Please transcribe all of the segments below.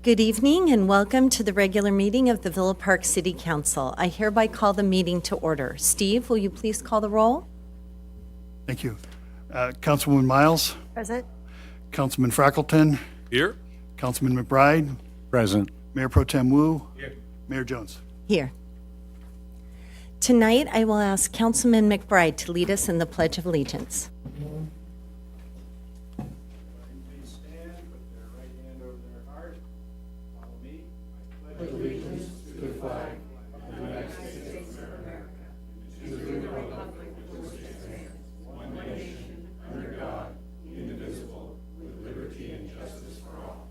Good evening and welcome to the regular meeting of the Villa Park City Council. I hereby call the meeting to order. Steve, will you please call the roll? Thank you. Councilwoman Miles. Present. Councilman Frackleton. Here. Councilman McBride. Present. Mayor Pro Tem Wu. Here. Mayor Jones. Here. Tonight, I will ask Councilman McBride to lead us in the Pledge of Allegiance. Please stand, put their right hand over their heart. Follow me. I pledge allegiance to the flag of the United States of America, and to the republic for which it stands, one nation, under God, indivisible, with liberty and justice for all.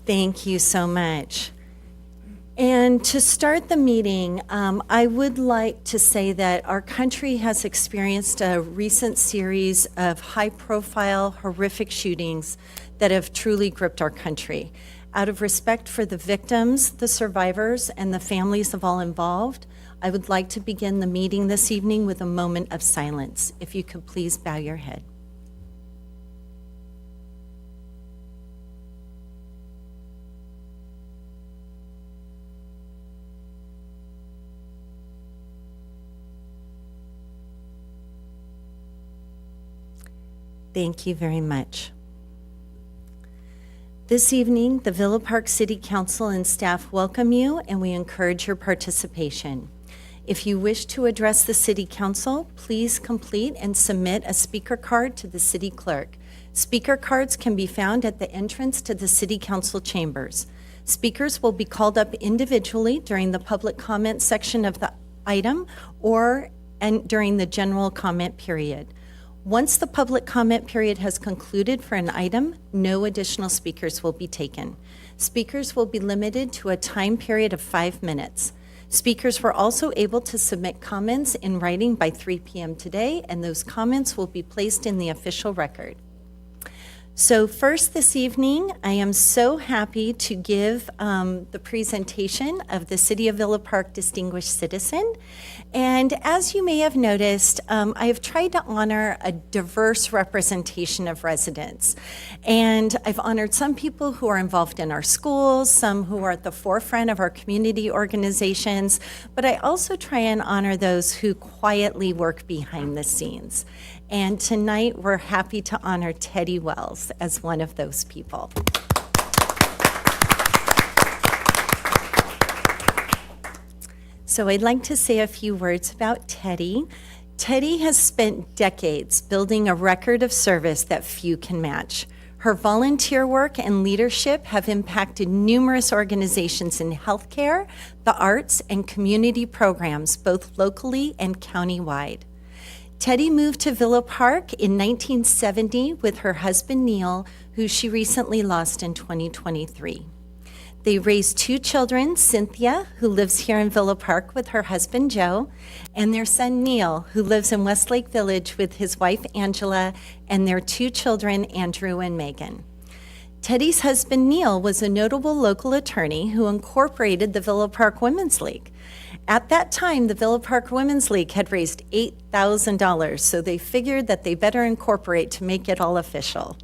Thank you so much. And to start the meeting, I would like to say that our country has experienced a recent series of high-profile, horrific shootings that have truly gripped our country. Out of respect for the victims, the survivors, and the families of all involved, I would like to begin the meeting this evening with a moment of silence. If you could please bow your head. Thank you very much. This evening, the Villa Park City Council and staff welcome you, and we encourage your participation. If you wish to address the City Council, please complete and submit a speaker card to the City Clerk. Speaker cards can be found at the entrance to the City Council chambers. Speakers will be called up individually during the public comment section of the item and during the general comment period. Once the public comment period has concluded for an item, no additional speakers will be taken. Speakers will be limited to a time period of 5 minutes. Speakers were also able to submit comments in writing by 3 p.m. today, and those comments will be placed in the official record. So first this evening, I am so happy to give the presentation of the City of Villa Park Distinguished Citizen. And as you may have noticed, I have tried to honor a diverse representation of residents. And I've honored some people who are involved in our schools, some who are at the forefront of our community organizations, but I also try and honor those who quietly work behind the scenes. And tonight, we're happy to honor Teddy Wells as one of those people. So I'd like to say a few words about Teddy. Teddy has spent decades building a record of service that few can match. Her volunteer work and leadership have impacted numerous organizations in healthcare, the arts, and community programs, both locally and countywide. Teddy moved to Villa Park in 1970 with her husband, Neil, who she recently lost in 2023. They raised 2 children, Cynthia, who lives here in Villa Park with her husband, Joe, and their son, Neil, who lives in Westlake Village with his wife, Angela, and their 2 children, Andrew and Megan. Teddy's husband, Neil, was a notable local attorney who incorporated the Villa Park Women's League. At that time, the Villa Park Women's League had raised $8,000, so they figured that they better incorporate to make it all official.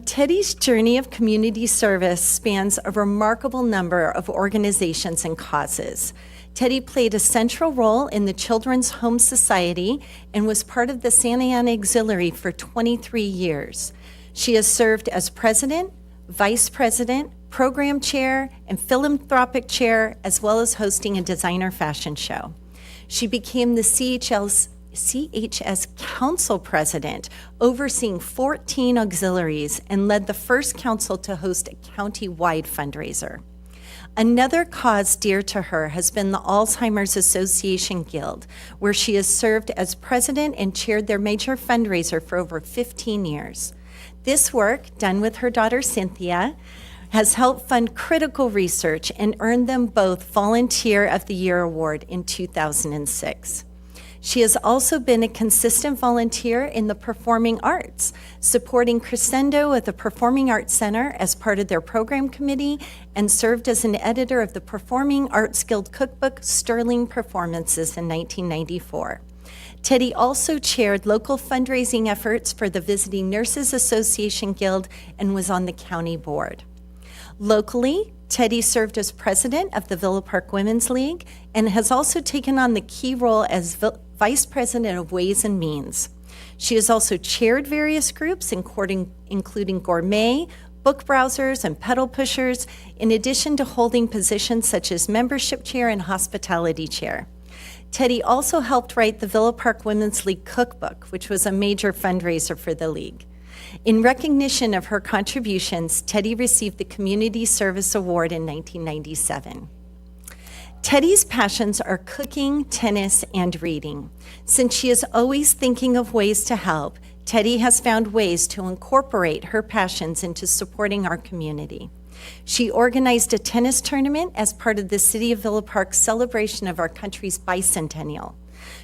Teddy's journey of community service spans a remarkable number of organizations and causes. Teddy played a central role in the Children's Home Society and was part of the Santa Ana Auxiliary for 23 years. She has served as president, vice president, program chair, and philanthropic chair, as well as hosting a designer fashion show. She became the CHS Council President, overseeing 14 auxiliaries, and led the first council to host a county-wide fundraiser. Another cause dear to her has been the Alzheimer's Association Guild, where she has served as president and chaired their major fundraiser for over 15 years. This work, done with her daughter Cynthia, has helped fund critical research and earned them both Volunteer of the Year award in 2006. She has also been a consistent volunteer in the performing arts, supporting Crescendo at the Performing Arts Center as part of their program committee, and served as an editor of the Performing Arts Guild cookbook, Sterling Performances, in 1994. Teddy also chaired local fundraising efforts for the Visiting Nurses Association Guild and was on the county board. Locally, Teddy served as president of the Villa Park Women's League and has also taken on the key role as vice president of Ways and Means. She has also chaired various groups, including Gourmet, Book Browsers, and Pedal Pushers, in addition to holding positions such as membership chair and hospitality chair. Teddy also helped write the Villa Park Women's League cookbook, which was a major fundraiser for the league. In recognition of her contributions, Teddy received the Community Service Award in 1997. Teddy's passions are cooking, tennis, and reading. Since she is always thinking of ways to help, Teddy has found ways to incorporate her passions into supporting our community. She organized a tennis tournament as part of the City of Villa Park's celebration of our country's bicentennial.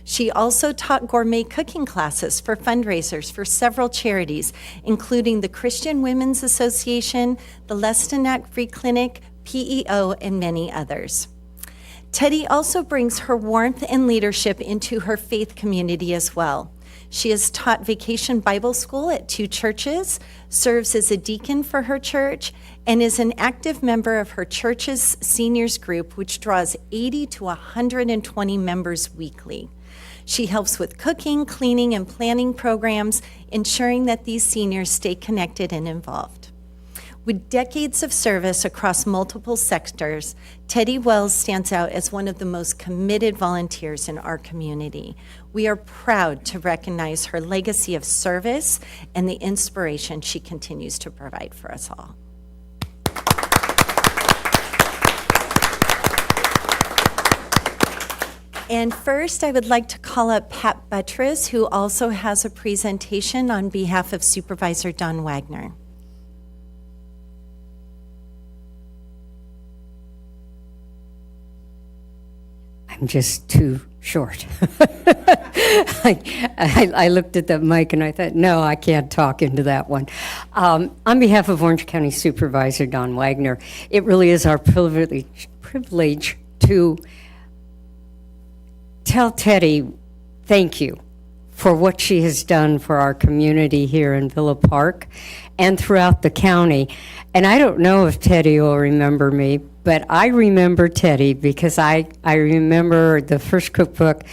She also taught gourmet cooking classes for fundraisers for several charities, including the Christian Women's Association, the Lestenac Free Clinic, PEO, and many others. Teddy also brings her warmth and leadership into her faith community as well. She has taught Vacation Bible School at 2 churches, serves as a deacon for her church, and is an active member of her church's seniors group, which draws 80 to 120 members weekly. She helps with cooking, cleaning, and planning programs, ensuring that these seniors stay connected and involved. With decades of service across multiple sectors, Teddy Wells stands out as one of the most committed volunteers in our community. We are proud to recognize her legacy of service and the inspiration she continues to provide for us all. And first, I would like to call up Pat Buttress, who also has a presentation on behalf of Supervisor Don Wagner. I'm just too short. I looked at the mic and I thought, no, I can't talk into that one. On behalf of Orange County Supervisor Don Wagner, it really is our privilege to tell Teddy thank you for what she has done for our community here in Villa Park and throughout the county. And I don't know if Teddy will remember me, but I remember Teddy because I remember the first cookbook.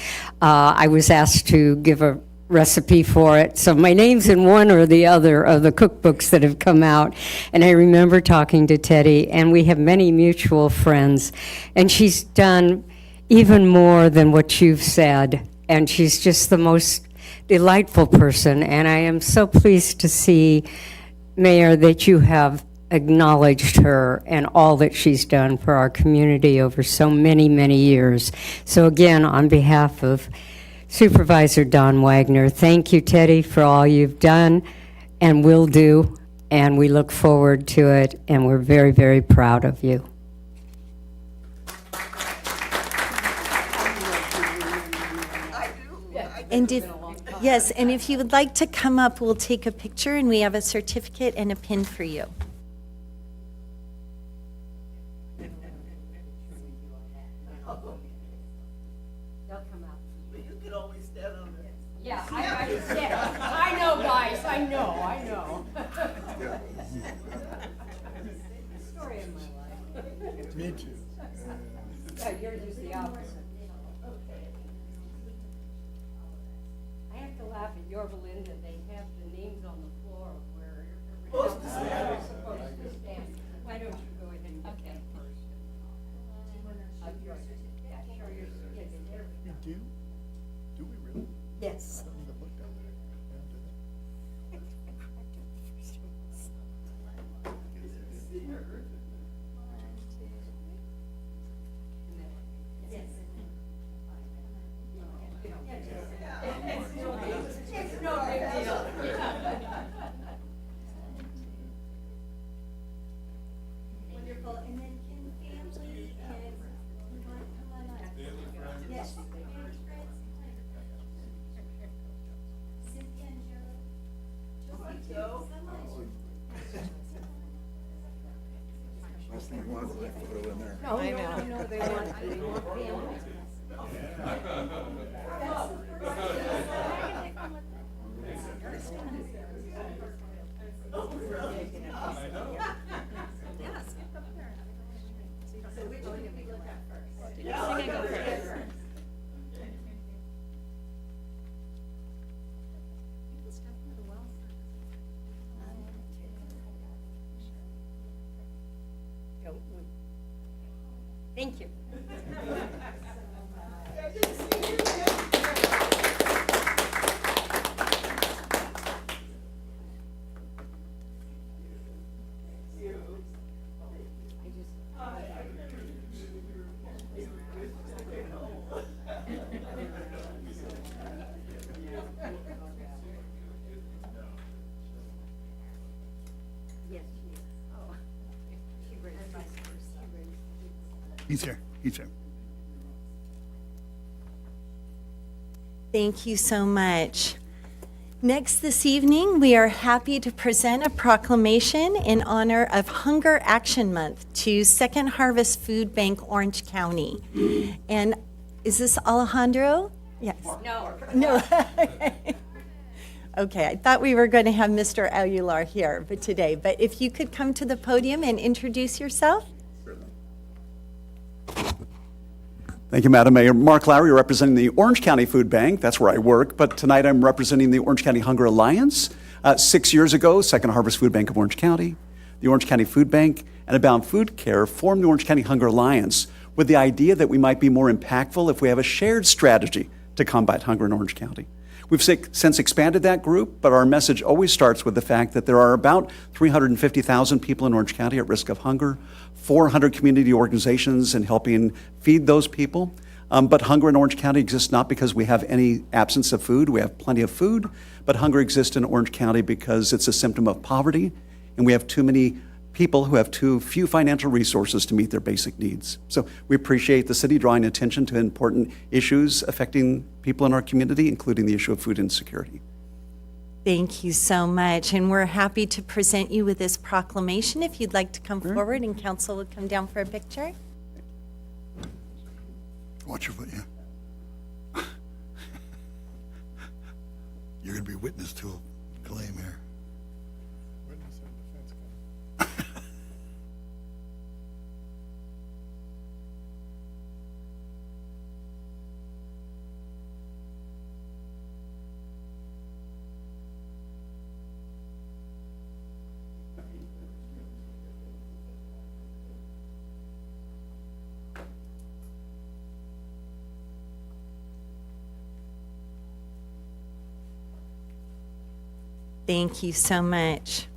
I was asked to give a recipe for it. So my name's in one or the other of the cookbooks that have come out. And I remember talking to Teddy, and we have many mutual friends. And she's done even more than what you've said. And she's just the most delightful person. And I am so pleased to see, Mayor, that you have acknowledged her and all that she's done for our community over so many, many years. So again, on behalf of Supervisor Don Wagner, thank you, Teddy, for all you've done and will do, and we look forward to it, and we're very, very proud of you. And if you would like to come up, we'll take a picture, and we have a certificate and a pin for you. Yeah, I know, guys, I know. Story of my life. Me too. Yeah, yours is the opposite. I have to laugh at your Belinda, they have the names on the floor of where you're supposed to stand. Why don't you go ahead and get that first? Yeah, sure, yours. You do? Do we really? Yes. I don't even look down there. Yeah, do Wonderful. And then can family and you want to come on up? Yes. Cynthia and Joe. Last thing I want is that photo in there. No, they want family. That's the first Thank you. He's here. He's here. Thank you so much. Next this evening, we are happy to present a proclamation in honor of Hunger Action Month to Second Harvest Food Bank Orange County. And is this Alejandro? Yes. No. Okay, I thought we were going to have Mr. Aguilar here but today, but if you could come to the podium and introduce yourself. Thank you, Madam Mayor. Mark Lowry, representing the Orange County Food Bank. That's where I work. But tonight I'm representing the Orange County Hunger Alliance. 6 years ago, Second Harvest Food Bank of Orange County, the Orange County Food Bank, and Abound Food Care formed the Orange County Hunger Alliance with the idea that we might be more impactful if we have a shared strategy to combat hunger in Orange County. We've since expanded that group, but our message always starts with the fact that there are about 350,000 people in Orange County at risk of hunger, 400 community organizations in helping feed those people. But hunger in Orange County exists not because we have any absence of food. We have plenty of food, but hunger exists in Orange County because it's a symptom of poverty, and we have too many people who have too few financial resources to meet their basic needs. So we appreciate the city drawing attention to important issues affecting people in our community, including the issue of food insecurity. Thank you so much, and we're happy to present you with this proclamation. If you'd like to come forward, and council would come down for a picture. Watch your foot, yeah. You're going to be witness to a claim here. Witness and defense. Thank you so much.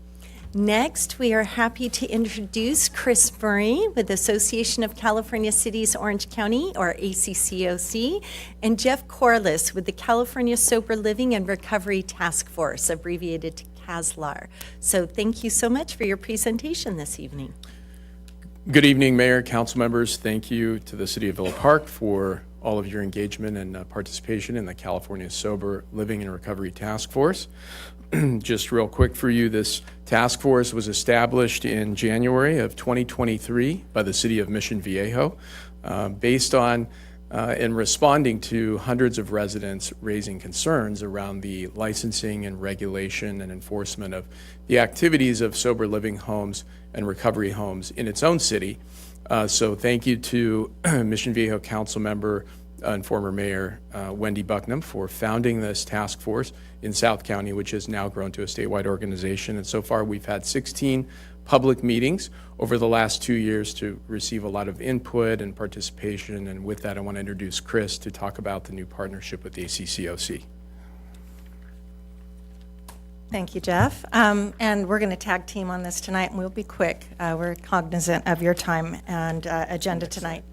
Next, we are happy to introduce Chris Murray with Association of California Cities Orange County, or ACCOC, and Jeff Corliss with the California Sober Living and Recovery Task Force, abbreviated to CASLAR. So thank you so much for your presentation this evening. Good evening, Mayor, council members. Thank you to the City of Villa Park for all of your engagement and participation in the California Sober Living and Recovery Task Force. Just real quick for you, this task force was established in January of 2023 by the City of Mission Viejo, based on and responding to hundreds of residents raising concerns around the licensing and regulation and enforcement of the activities of sober living homes and recovery homes in its own city. So thank you to Mission Viejo Council Member and former Mayor Wendy Bucknam for founding this task force in South County, which has now grown to a statewide organization. And so far, we've had 16 public meetings over the last 2 years to receive a lot of input and participation. And with that, I want to introduce Chris to talk about the new partnership with the ACCOC. Thank you, Jeff. And we're going to tag team on this tonight, and we'll be quick. We're cognizant of your time and agenda tonight.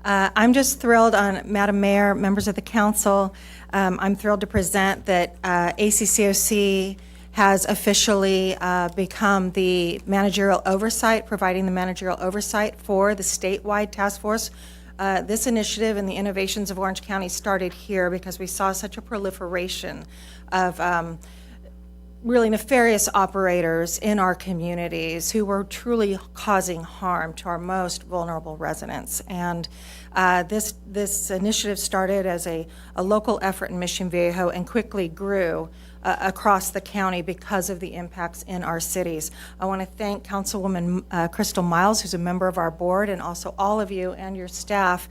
I'm just thrilled, Madam Mayor, members of the council, I'm thrilled to present that ACCOC has officially become the managerial oversight, providing the managerial oversight for the statewide task force. This initiative and the innovations of Orange County started here because we saw such a proliferation of really nefarious operators in our communities who were truly causing harm to our most vulnerable residents. And this initiative started as a local effort in Mission Viejo and quickly grew across the county because of the impacts in our cities. I want to thank Councilwoman Crystal Miles, who's a member of our board, and also all of you and your staff.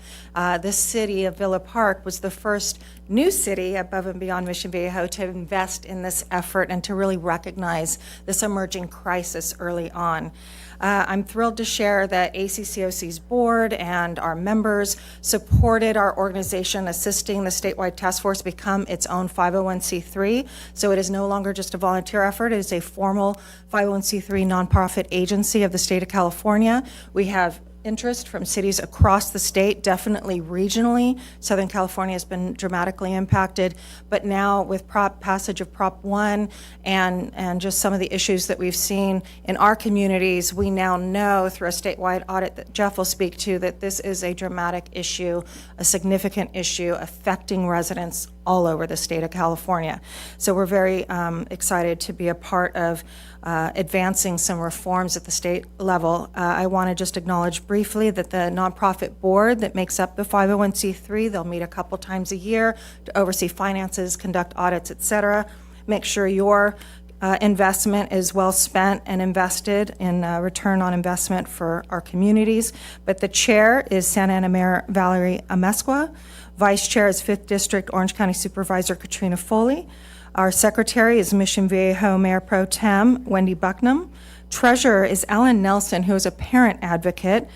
This city of Villa Park was the first new city above and beyond Mission Viejo to invest in this effort and to really recognize this emerging crisis early on. I'm thrilled to share that ACCOC's board and our members supported our organization assisting the statewide task force become its own 501c3. So it is no longer just a volunteer effort, it is a formal 501c3 nonprofit agency of the state of California. We have interest from cities across the state, definitely regionally. Southern California has been dramatically impacted, but now with passage of Prop 1 and just some of the issues that we've seen in our communities, we now know through a statewide audit that Jeff will speak to that this is a dramatic issue, a significant issue affecting residents all over the state of California. So we're very excited to be a part of advancing some reforms at the state level. I want to just acknowledge briefly that the nonprofit board that makes up the 501c3, they'll meet a couple times a year to oversee finances, conduct audits, et cetera. Make sure your investment is well spent and invested in return on investment for our communities. But the chair is Santa Ana Mayor Valerie Amezcua. Vice chair is 5th District Orange County Supervisor Katrina Foley. Our secretary is Mission Viejo Mayor Pro Tem Wendy Bucknam. Treasurer is Alan Nelson, who is a parent advocate.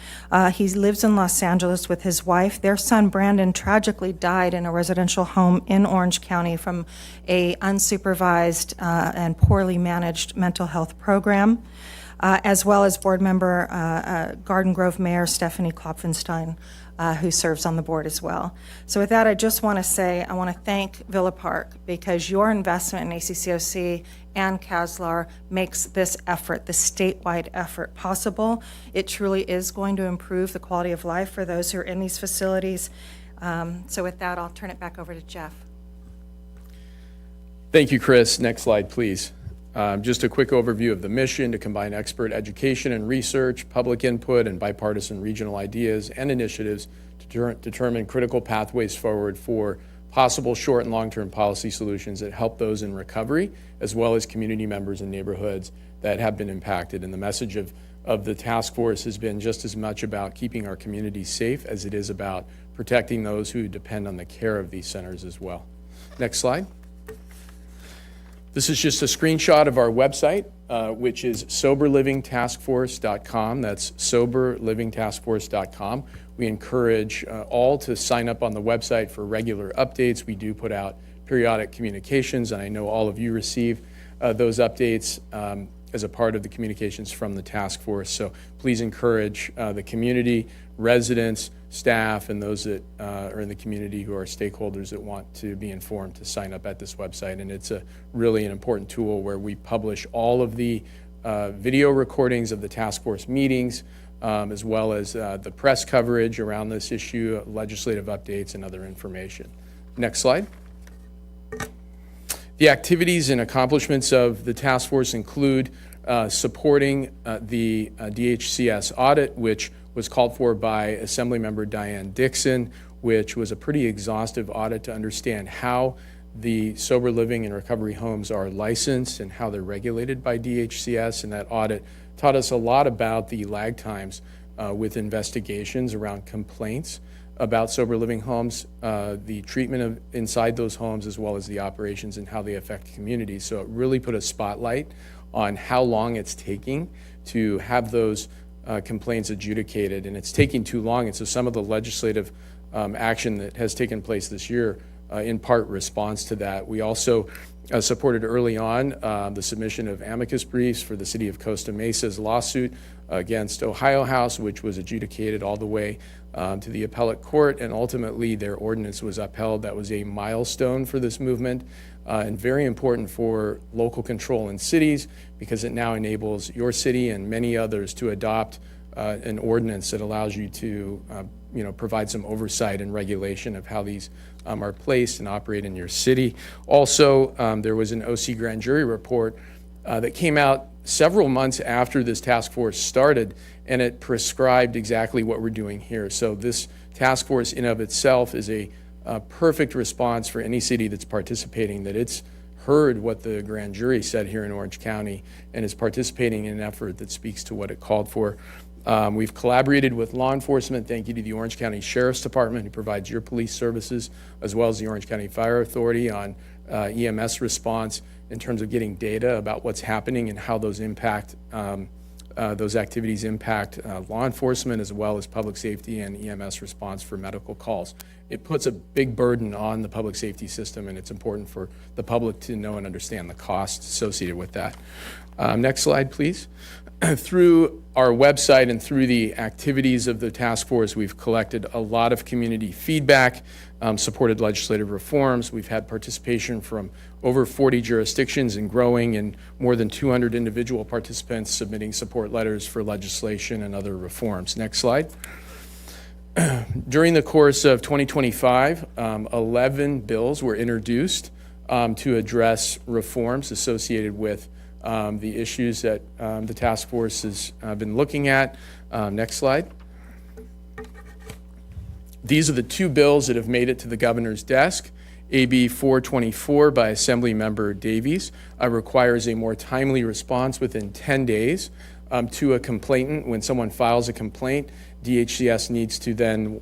He lives in Los Angeles with his wife. Their son Brandon tragically died in a residential home in Orange County from a unsupervised and poorly managed mental health program, as well as board member Garden Grove Mayor Stephanie Klopfenstein, who serves on the board as well. So with that, I just want to say, I want to thank Villa Park because your investment in ACCOC and CASLAR makes this effort, the statewide effort, possible. It truly is going to improve the quality of life for those who are in these facilities. So with that, I'll turn it back over to Jeff. Thank you, Chris. Next slide, please. Just a quick overview of the mission: to combine expert education and research, public input, and bipartisan regional ideas and initiatives to determine critical pathways forward for possible short and long-term policy solutions that help those in recovery, as well as community members in neighborhoods that have been impacted. And the message of the task force has been just as much about keeping our communities safe as it is about protecting those who depend on the care of these centers as well. Next slide. This is just a screenshot of our website, which is soberlivingtaskforce.com. That's soberlivingtaskforce.com. We encourage all to sign up on the website for regular updates. We do put out periodic communications, and I know all of you receive those updates as a part of the communications from the task force. So please encourage the community, residents, staff, and those that are in the community who are stakeholders that want to be informed to sign up at this website. And it's really an important tool where we publish all of the video recordings of the task force meetings, as well as the press coverage around this issue, legislative updates, and other information. Next slide. The activities and accomplishments of the task force include supporting the DHCS audit, which was called for by Assemblymember Diane Dixon, which was a pretty exhaustive audit to understand how the sober living and recovery homes are licensed and how they're regulated by DHCS. And that audit taught us a lot about the lag times with investigations around complaints about sober living homes, the treatment of inside those homes, as well as the operations and how they affect communities. So it really put a spotlight on how long it's taking to have those complaints adjudicated, and it's taking too long. And so some of the legislative action that has taken place this year in part responds to that. We also supported early on the submission of amicus briefs for the city of Costa Mesa's lawsuit against Ohio House, which was adjudicated all the way to the appellate court, and ultimately their ordinance was upheld. That was a milestone for this movement and very important for local control in cities because it now enables your city and many others to adopt an ordinance that allows you to provide some oversight and regulation of how these are placed and operate in your city. Also, there was an OC grand jury report that came out several months after this task force started, and it prescribed exactly what we're doing here. So this task force in of itself is a perfect response for any city that's participating, that it's heard what the grand jury said here in Orange County and is participating in an effort that speaks to what it called for. We've collaborated with law enforcement. Thank you to the Orange County Sheriff's Department, who provides your police services, as well as the Orange County Fire Authority on EMS response in terms of getting data about what's happening and how those activities impact law enforcement as well as public safety and EMS response for medical calls. It puts a big burden on the public safety system, and it's important for the public to know and understand the costs associated with that. Next slide, please. Through our website and through the activities of the task force, we've collected a lot of community feedback, supported legislative reforms. We've had participation from over 40 jurisdictions and growing, and more than 200 individual participants submitting support letters for legislation and other reforms. Next slide. During the course of 2025, 11 bills were introduced to address reforms associated with the issues that the task force has been looking at. Next slide. These are the two bills that have made it to the governor's desk. AB 424 by Assembly Member Davies requires a more timely response within 10 days to a complainant. When someone files a complaint, DHCS needs to then,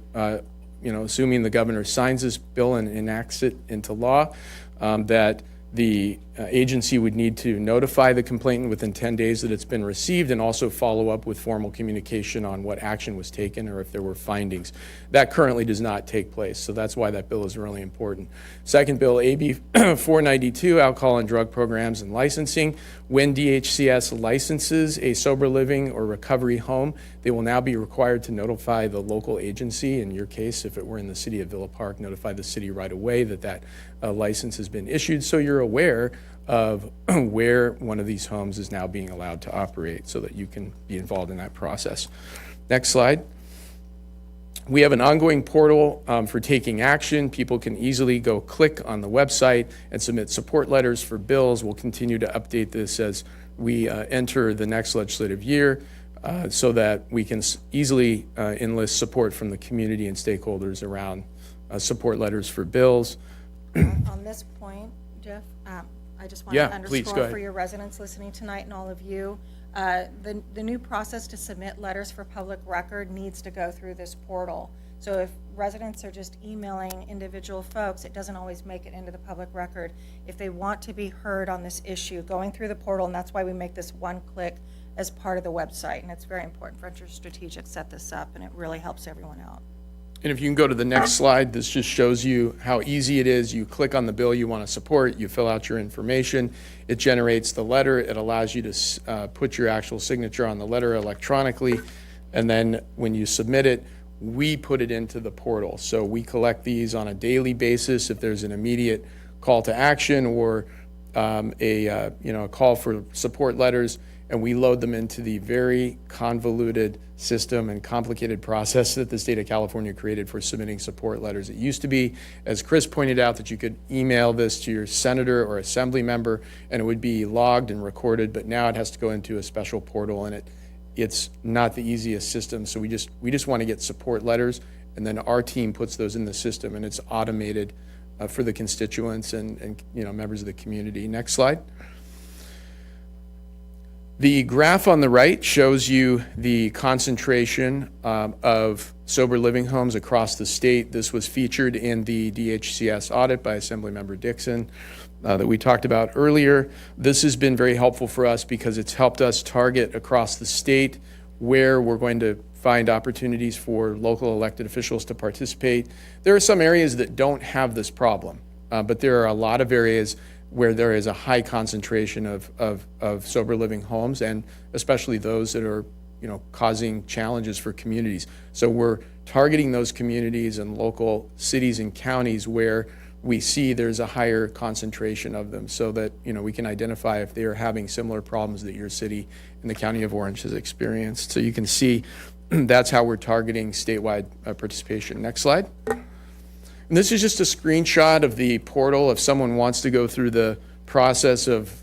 assuming the governor signs this bill and enacts it into law, that the agency would need to notify the complainant within 10 days that it's been received and also follow up with formal communication on what action was taken or if there were findings. That currently does not take place, so that's why that bill is really important. Second bill, AB 492, alcohol and drug programs and licensing. When DHCS licenses a sober living or recovery home, they will now be required to notify the local agency. In your case, if it were in the city of Villa Park, notify the city right away that license has been issued, so you're aware of where one of these homes is now being allowed to operate so that you can be involved in that process. Next slide. We have an ongoing portal for taking action. People can easily go click on the website and submit support letters for bills. We'll continue to update this as we enter the next legislative year so that we can easily enlist support from the community and stakeholders around support letters for bills. On this point, Jeff, I just want Yeah, to please, go underscore ahead. for your residents listening tonight and all of you, the new process to submit letters for public record needs to go through this portal. So if residents are just emailing individual folks, it doesn't always make it into the public record. If they want to be heard on this issue, going through the portal, and that's why we make this one click as part of the website, and it's very important. Frontier Strategic set this up, and it really helps everyone out. And if you can go to the next slide, this just shows you how easy it is. You click on the bill you want to support, you fill out your information, it generates the letter, it allows you to put your actual signature on the letter electronically, and then when you submit it, we put it into the portal. So we collect these on a daily basis if there's an immediate call to action or a call for support letters, and we load them into the very convoluted system and complicated process that the state of California created for submitting support letters. It used to be, as Chris pointed out, that you could email this to your senator or assembly member and it would be logged and recorded, but now it has to go into a special portal, and it's not the easiest system. So we just want to get support letters, and then our team puts those in the system, and it's automated for the constituents and members of the community. Next slide. The graph on the right shows you the concentration of sober living homes across the state. This was featured in the DHCS audit by Assemblymember Dixon that we talked about earlier. This has been very helpful for us because it's helped us target across the state where we're going to find opportunities for local elected officials to participate. There are some areas that don't have this problem, but there are a lot of areas where there is a high concentration of sober living homes, and especially those that are causing challenges for communities. So we're targeting those communities and local cities and counties where we see there's a higher concentration of them, so that we can identify if they are having similar problems that your city and the County of Orange has experienced. So you can see that's how we're targeting statewide participation. Next slide. And this is just a screenshot of the portal. If someone wants to go through the process of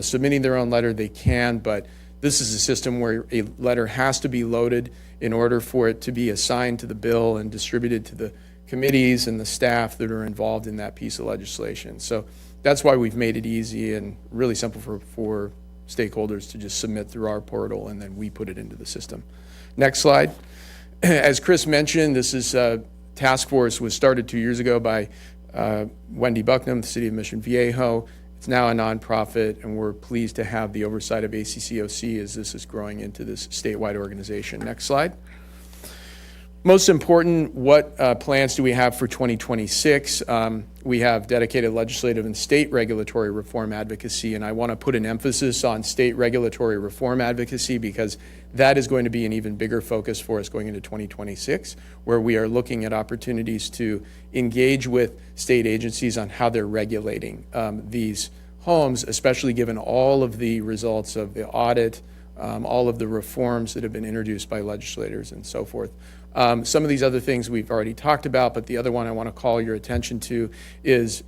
submitting their own letter, they can, but this is a system where a letter has to be loaded in order for it to be assigned to the bill and distributed to the committees and the staff that are involved in that piece of legislation. So that's why we've made it easy and really simple for stakeholders to just submit through our portal, and then we put it into the system. Next slide. As Chris mentioned, this is task force was started 2 years ago by Wendy Bucknam, the City of Mission Viejo. It's now a nonprofit, and we're pleased to have the oversight of ACCOC as this is growing into this statewide organization. Next slide. Most important, what plans do we have for 2026? We have dedicated legislative and state regulatory reform advocacy, and I want to put an emphasis on state regulatory reform advocacy because that is going to be an even bigger focus for us going into 2026, where we are looking at opportunities to engage with state agencies on how they're regulating these homes, especially given all of the results of the audit, all of the reforms that have been introduced by legislators and so forth. Some of these other things we've already talked about, but the other one I want to call your attention to is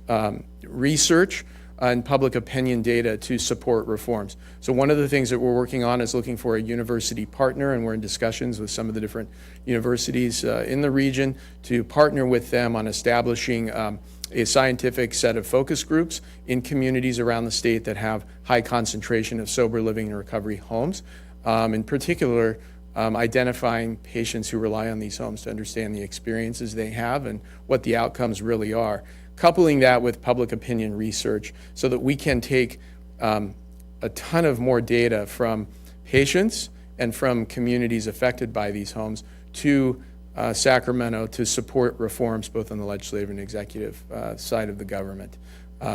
research and public opinion data to support reforms. So one of the things that we're working on is looking for a university partner, and we're in discussions with some of the different universities in the region to partner with them on establishing a scientific set of focus groups in communities around the state that have high concentration of sober living and recovery homes. In particular, identifying patients who rely on these homes to understand the experiences they have and what the outcomes really are. Coupling that with public opinion research so that we can take a ton of more data from patients and from communities affected by these homes to Sacramento to support reforms both on the legislative and executive side of the government.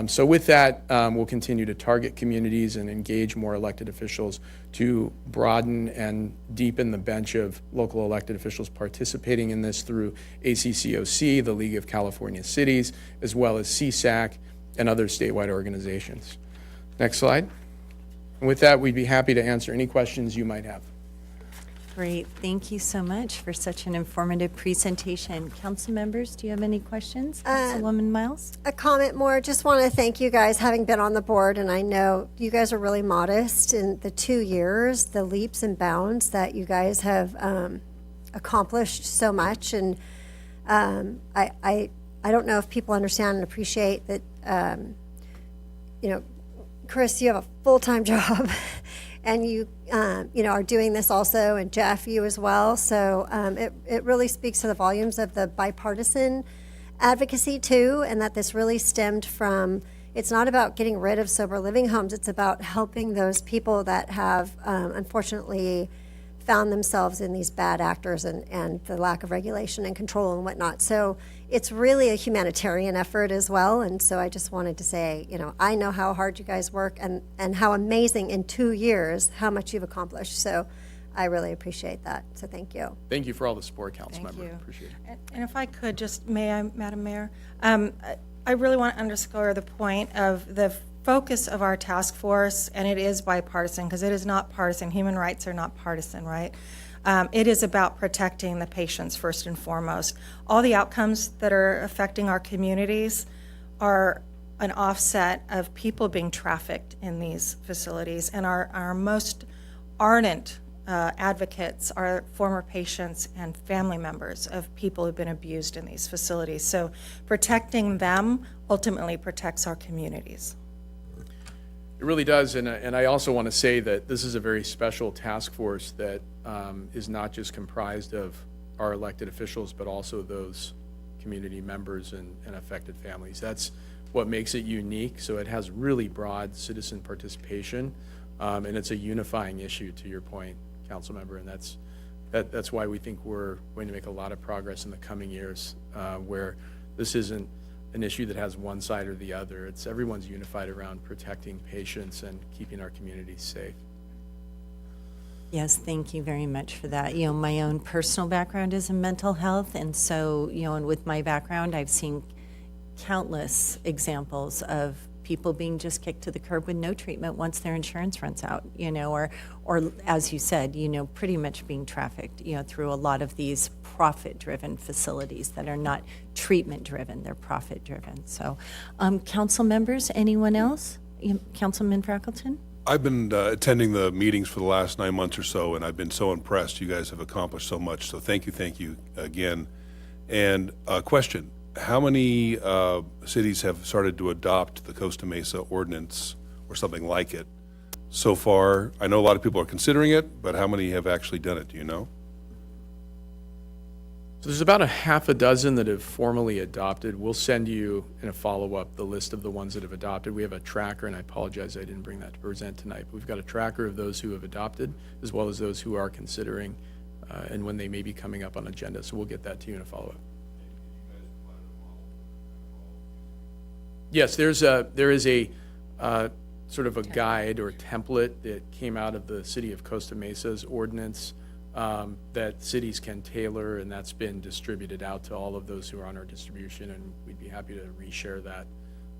So with that, we'll continue to target communities and engage more elected officials to broaden and deepen the bench of local elected officials participating in this through ACCOC, the League of California Cities, as well as CSAC and other statewide organizations. Next slide. And with that, we'd be happy to answer any questions you might have. Great. Thank you so much for such an informative presentation. Council members, do you have any questions? Councilwoman Miles? A comment more. Just want to thank you guys, having been on the board, and I know you guys are really modest in the 2 years, the leaps and bounds that you guys have accomplished so much. And I don't know if people understand and appreciate that, Chris, you have a full-time job. And you are doing this also, and Jeff, you as well. So it really speaks to the volumes of the bipartisan advocacy too, and that this really stemmed from, it's not about getting rid of sober living homes, it's about helping those people that have unfortunately found themselves in these bad actors and the lack of regulation and control and whatnot. So it's really a humanitarian effort as well. And so I just wanted to say, I know how hard you guys work and how amazing in 2 years, how much you've accomplished. So I really appreciate that. So thank you. Thank you for all the support, Council Thank Member. you. Appreciate it. And if I could just, may I, Madam Mayor? I really want to underscore the point of the focus of our task force, and it is bipartisan because it is not partisan. Human rights are not partisan, right? It is about protecting the patients first and foremost. All the outcomes that are affecting our communities are an offset of people being trafficked in these facilities, and our most ardent advocates are former patients and family members of people who've been abused in these facilities. So protecting them ultimately protects our communities. It really does, and I also want to say that this is a very special task force that is not just comprised of our elected officials, but also those community members and affected families. That's what makes it unique. So it has really broad citizen participation, and it's a unifying issue, to your point, Council Member, and that's why we think we're going to make a lot of progress in the coming years, where this isn't an issue that has one side or the other. It's everyone's unified around protecting patients and keeping our communities safe. Yes, thank you very much for that. My own personal background is in mental health, and so, and with my background, I've seen countless examples of people being just kicked to the curb with no treatment once their insurance runs out, or as you said, pretty much being trafficked, through a lot of these profit-driven facilities that are not treatment-driven, they're profit-driven. So, council members, anyone else? Councilman Frackleton? I've been attending the meetings for the last 9 months or so, and I've been so impressed. You guys have accomplished so much, so thank you again. And a question, how many cities have started to adopt the Costa Mesa ordinance or something like it so far? I know a lot of people are considering it, but how many have actually done it? Do you know? So there's about a half a dozen that have formally adopted. We'll send you in a follow-up the list of the ones that have adopted. We have a tracker, and I apologize I didn't bring that to present tonight, but we've got a tracker of those who have adopted as well as those who are considering and when they may be coming up on agenda. So we'll get that to you in a follow-up. Yes, there is a sort of a guide or template that came out of the City of Costa Mesa's ordinance that cities can tailor, and that's been distributed out to all of those who are on our distribution, and we'd be happy to reshare that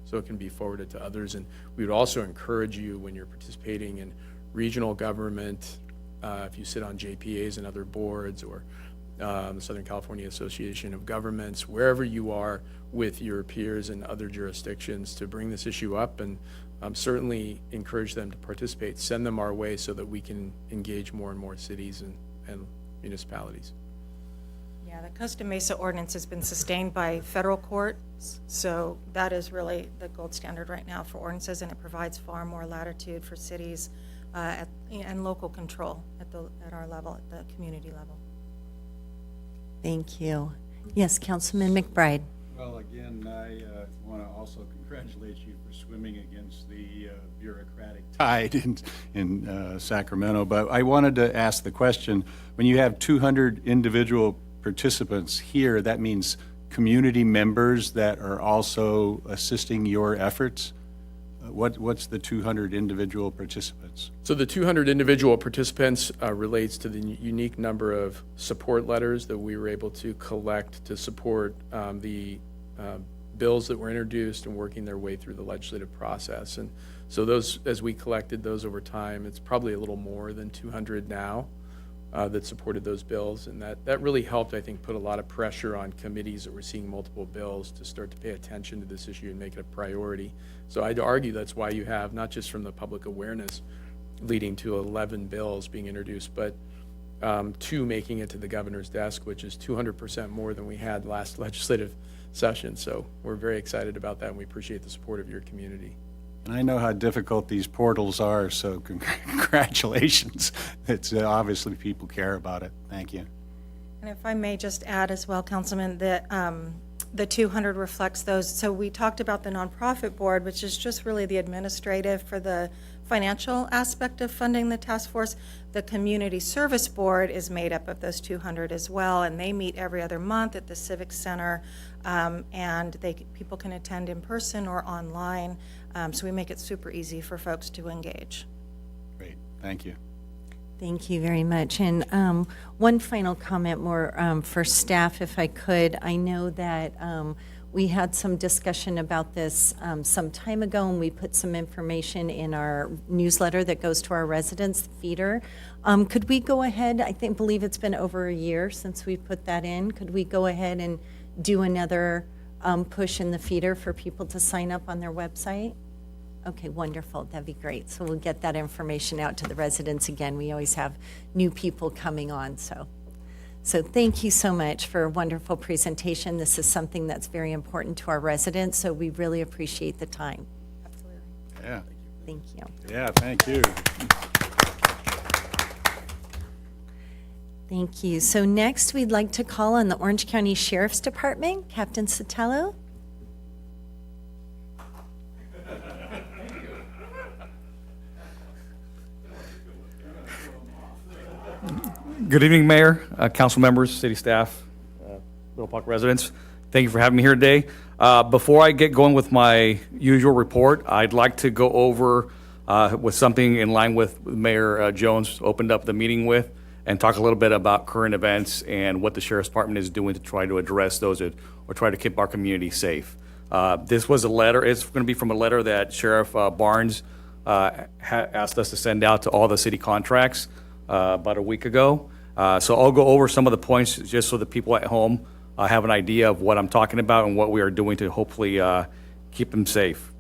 so it can be forwarded to others. And we would also encourage you, when you're participating in regional government, if you sit on JPAs and other boards, or the Southern California Association of Governments, wherever you are with your peers in other jurisdictions, to bring this issue up, and certainly encourage them to participate. Send them our way so that we can engage more and more cities and municipalities. Yeah, the Costa Mesa ordinance has been sustained by federal courts, so that is really the gold standard right now for ordinances, and it provides far more latitude for cities and local control at our level, at the community level. Thank you. Yes, Councilman McBride. Well, again, I want to also congratulate you for swimming against the bureaucratic tide in Sacramento. But I wanted to ask the question, when you have 200 individual participants here, that means community members that are also assisting your efforts? What's the 200 individual participants? So the 200 individual participants relates to the unique number of support letters that we were able to collect to support the bills that were introduced and working their way through the legislative process. And so those, as we collected those over time, it's probably a little more than 200 now that supported those bills. And that really helped, I think, put a lot of pressure on committees that were seeing multiple bills to start to pay attention to this issue and make it a priority. So I'd argue that's why you have, not just from the public awareness leading to 11 bills being introduced, but 2 making it to the governor's desk, which is 200% more than we had last legislative session. So we're very excited about that, and we appreciate the support of your community. And I know how difficult these portals are, so congratulations. It's obviously people care about it. Thank you. And if I may just add as well, Councilman, that the 200 reflects those. So we talked about the nonprofit board, which is just really the administrative for the financial aspect of funding the task force. The community service board is made up of those 200 as well, and they meet every other month at the Civic Center, and people can attend in person or online. So we make it super easy for folks to engage. Great. Thank you. Thank you very much. And one final comment more for staff, if I could. I know that we had some discussion about this some time ago, and we put some information in our newsletter that goes to our residents, the feeder. Could we go ahead, believe it's been over a year since we put that in. Could we go ahead and do another push in the feeder for people to sign up on their website? Okay, wonderful. That'd be great. So we'll get that information out to the residents again. We always have new people coming on, so thank you so much for a wonderful presentation. This is something that's very important to our residents, so we really appreciate the time. Absolutely. Yeah. Thank you. Yeah, thank you. Thank you. So next, we'd like to call on the Orange County Sheriff's Department, Captain Sotelo. Good evening, Mayor, council members, city staff, Little Park residents. Thank you for having me here today. Before I get going with my usual report, I'd like to go over with something in line with Mayor Jones opened up the meeting with, and talk a little bit about current events and what the Sheriff's Department is doing to try to address those or try to keep our community safe. This was a letter, it's going to be from a letter that Sheriff Barnes asked us to send out to all the city contracts about a week ago. So I'll go over some of the points just so the people at home have an idea of what I'm talking about and what we are doing to hopefully keep them safe.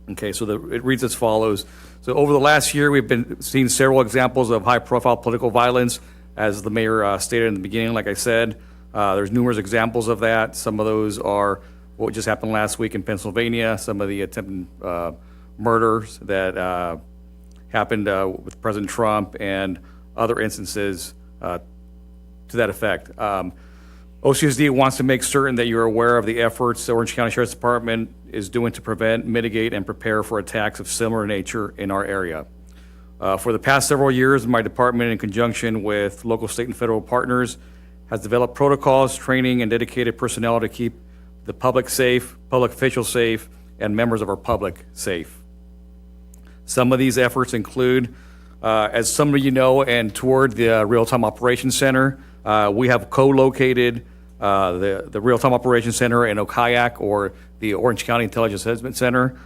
Okay, so it reads as follows. So over the last year, we've been seeing several examples of high-profile political violence, as the mayor stated in the beginning. Like I said, There's numerous examples of that. Some of those are what just happened last week in Pennsylvania, some of the attempted murders that happened with President Trump, and other instances to that effect. OCSD wants to make certain that you're aware of the efforts the Orange County Sheriff's Department is doing to prevent, mitigate, and prepare for attacks of similar nature in our area. For the past several years, my department, in conjunction with local, state, and federal partners, has developed protocols, training, and dedicated personnel to keep the public safe, public officials safe, and members of our public safe. Some of these efforts include, as some of you know, and toward the Real-Time Operations Center, we have co-located the Real-Time Operations Center in Okayak, or the Orange County Intelligence Assessment Center.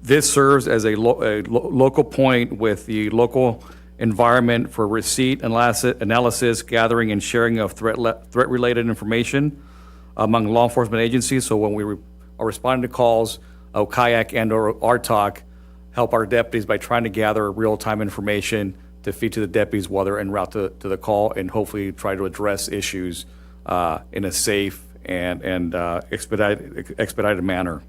This serves as a local point with the local environment for receipt, analysis, gathering, and sharing of threat-related information among law enforcement agencies. So when we are responding to calls, Okayak and or RTOC help our deputies by trying to gather real-time information to feed to the deputies while they're en route to the call, and hopefully try to address issues in a safe and expedited manner.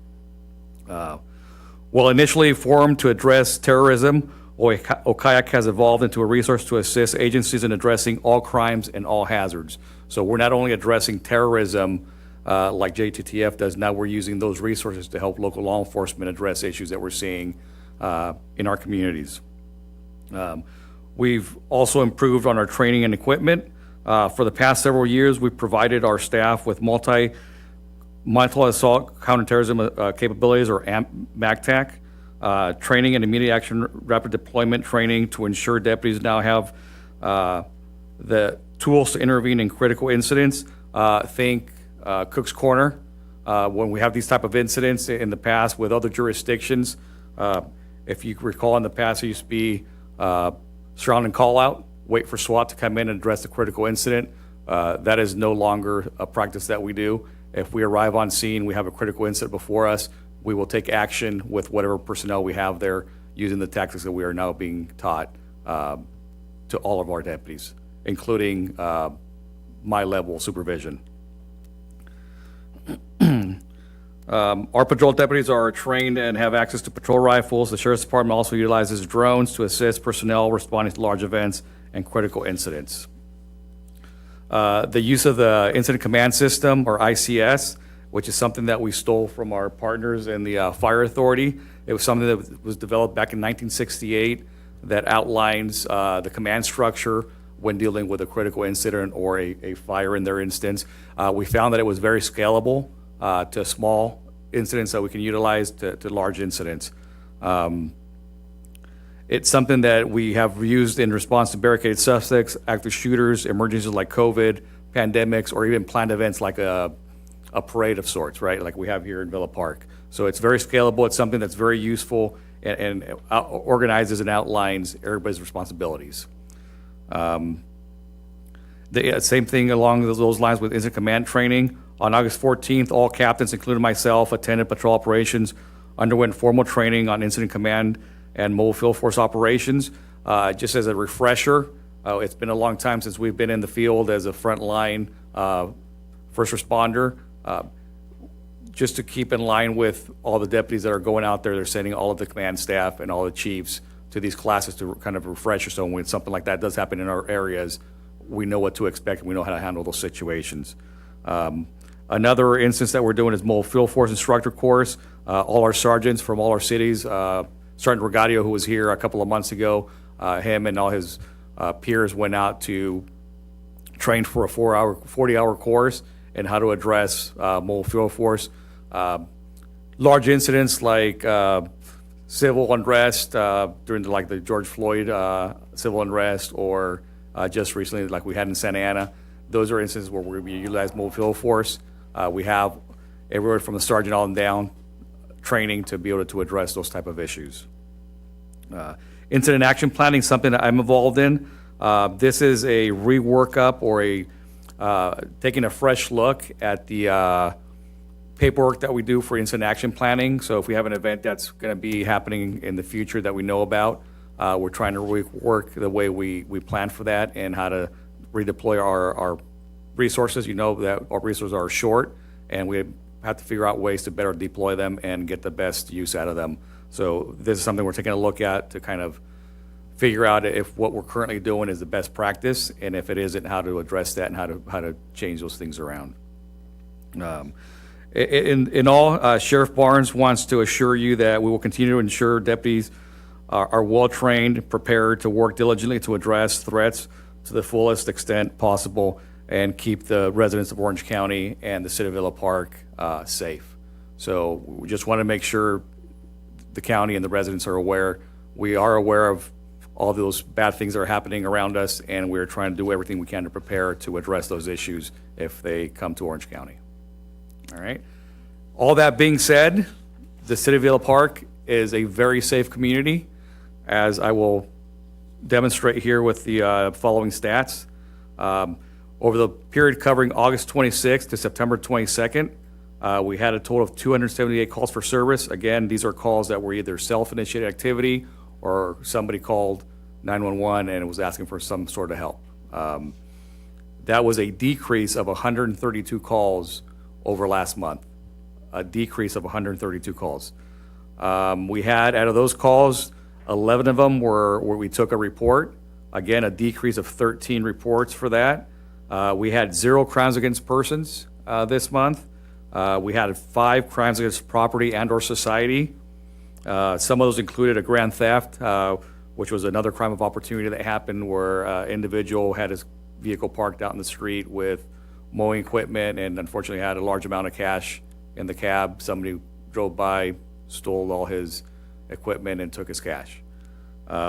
While initially formed to address terrorism, Okayak has evolved into a resource to assist agencies in addressing all crimes and all hazards. So we're not only addressing terrorism like JTTF does, now we're using those resources to help local law enforcement address issues that we're seeing in our communities. We've also improved on our training and equipment. For the past several years, we've provided our staff with multi-assault counterterrorism capabilities, or MACTAC, training and immediate action rapid deployment training to ensure deputies now have the tools to intervene in critical incidents. Think Cook's Corner. When we have these type of incidents in the past with other jurisdictions, if you recall, in the past, it used to be surrounding call out, wait for SWAT to come in and address the critical incident. That is no longer a practice that we do. If we arrive on scene, we have a critical incident before us, we will take action with whatever personnel we have there, using the tactics that we are now being taught to all of our deputies, including my level supervision. Our patrol deputies are trained and have access to patrol rifles. The Sheriff's Department also utilizes drones to assist personnel responding to large events and critical incidents. The use of the Incident Command System, or ICS, which is something that we stole from our partners in the Fire Authority. It was something that was developed back in 1968 that outlines the command structure when dealing with a critical incident or a fire in their instance. We found that it was very scalable to small incidents that we can utilize to large incidents. It's something that we have used in response to barricaded suspects, active shooters, emergencies like COVID, pandemics, or even planned events like a parade of sorts, right? Like we have here in Villa Park. So it's very scalable. It's something that's very useful and organizes and outlines everybody's responsibilities. The same thing along those lines with incident command training. On August 14th, all captains, including myself, attended patrol operations, underwent formal training on incident command and mobile field force operations. Just as a refresher, it's been a long time since we've been in the field as a frontline first responder. Just to keep in line with all the deputies that are going out there, they're sending all of the command staff and all the chiefs to these classes to kind of refresh us. So when something like that does happen in our areas, we know what to expect and we know how to handle those situations. Another instance that we're doing is mobile field force instructor course. All our sergeants from all our cities, Sergeant Regadio, who was here a couple of months ago, him and all his peers went out to train for a 40-hour course in how to address mobile field force. Large incidents like civil unrest during the George Floyd civil unrest, or just recently like we had in Santa Ana. Those are instances where we utilize mobile field force. We have everywhere from the sergeant on down training to be able to address those type of issues. Incident action planning, something that I'm involved in. This is a rework-up or taking a fresh look at the paperwork that we do for incident action planning. So if we have an event that's going to be happening in the future that we know about, we're trying to rework the way we plan for that and how to redeploy our resources. You know that our resources are short, and we have to figure out ways to better deploy them and get the best use out of them. So this is something we're taking a look at to kind of figure out if what we're currently doing is the best practice, and if it isn't, how to address that and how to change those things around. In all, Sheriff Barnes wants to assure you that we will continue to ensure deputies are well-trained, prepared to work diligently to address threats to the fullest extent possible and keep the residents of Orange County and the city of Villa Park safe. So we just want to make sure the county and the residents are aware. We are aware of all those bad things that are happening around us, and we're trying to do everything we can to prepare to address those issues if they come to Orange County. All right. All that being said, the city of Villa Park is a very safe community, as I will demonstrate here with the following stats. Over the period covering August 26th to September 22nd, we had a total of 278 calls for service. Again, these are calls that were either self-initiated activity or somebody called 911 and was asking for some sort of help. That was a decrease of 132 calls over last month, a decrease of 132 calls. We had, out of those calls, 11 of them were where we took a report. Again, a decrease of 13 reports for that. We had 0 crimes against persons this month. We had 5 crimes against property and or society. Some of those included a grand theft, which was another crime of opportunity that happened where an individual had his vehicle parked out in the street with mowing equipment and unfortunately had a large amount of cash in the cab. Somebody drove by, stole all his equipment and took his cash.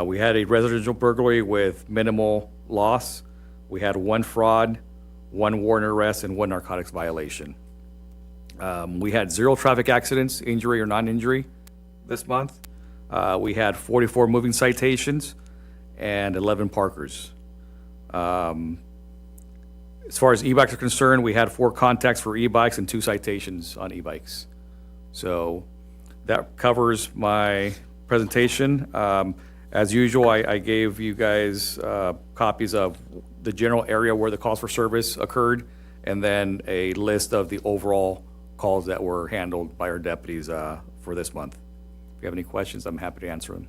We had a residential burglary with minimal loss. We had 1 fraud, 1 warrant arrest, and 1 narcotics violation. We had 0 traffic accidents, injury or non-injury this month. We had 44 moving citations and 11 parkers. As far as e-bikes are concerned, we had 4 contacts for e-bikes and 2 citations on e-bikes. So that covers my presentation. As usual, I gave you guys copies of the general area where the calls for service occurred, and then a list of the overall calls that were handled by our deputies for this month. If you have any questions, I'm happy to answer them.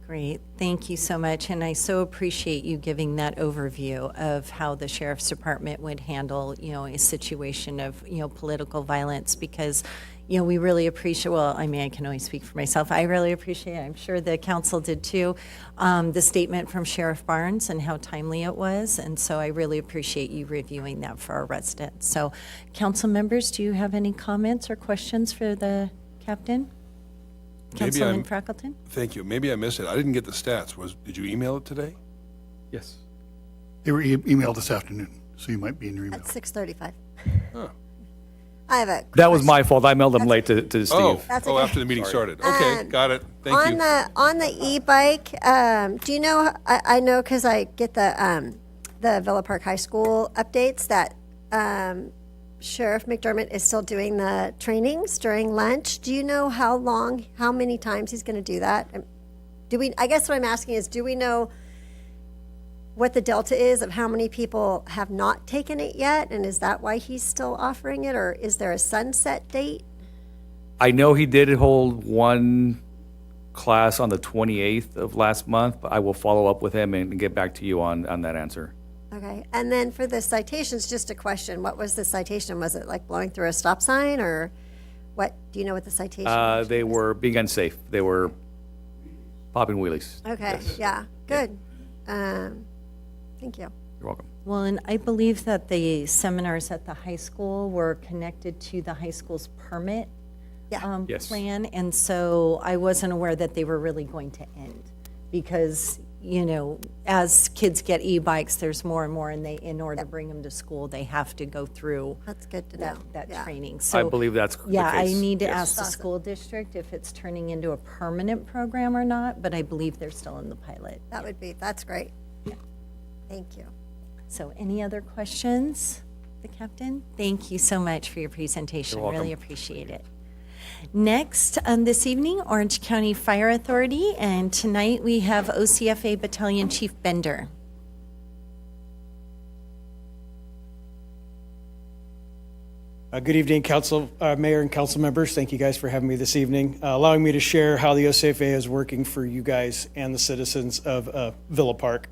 Great, thank you so much, and I so appreciate you giving that overview of how the Sheriff's Department would handle, a situation of, political violence, because, we really appreciate, well, I mean, I can only speak for myself, I really appreciate it, I'm sure the council did too, the statement from Sheriff Barnes and how timely it was, and so I really appreciate you reviewing that for our residents. So, council members, do you have any comments or questions for the captain? Councilman Freckleton? Thank you. Maybe I missed it. I didn't get the stats. Did you email it today? Yes. They were emailed this afternoon, so you might be in your email. At 6:35. Huh. I have a That was my fault. I mailed them late to Steve. Oh, That's okay. after the meeting started. Okay, got it. Thank on you. On the e-bike, do you know? I know because I get the Villa Park High School updates that Sheriff McDermott is still doing the trainings during lunch. Do you know how many times he's going to do that? I guess what I'm asking is, do we know what the delta is of how many people have not taken it yet? And is that why he's still offering it? Or is there a sunset date? I know he did hold 1 class on the 28th of last month, but I will follow up with him and get back to you on that answer. Okay, and then for the citations, just a question. What was the citation? Was it like blowing through a stop sign, or what? Do you know what the citation actually They was? were being unsafe. They were popping wheelies. Okay, yeah, good. Thank you. You're welcome. Well, and I believe that the seminars at the high school were connected to the high school's permit Yeah. Yes. plan, and so I wasn't aware that they were really going to end, because, as kids get e-bikes, there's more and more, and in order to bring them to school, they have to go through That's good to know. that Yeah. training. I So, believe that's the case. yeah, I need to Yes. ask the school district if it's turning into a permanent program or not, but I believe they're still in the pilot. That's great. Thank you. So any other questions, the captain? Thank you so much for your presentation. You're welcome. Really appreciate it. Next, this evening, Orange County Fire Authority, and tonight we have OCFA Battalion Chief Bender. Good evening, Mayor and council members. Thank you guys for having me this evening, allowing me to share how the OCFA is working for you guys and the citizens of Villa Park.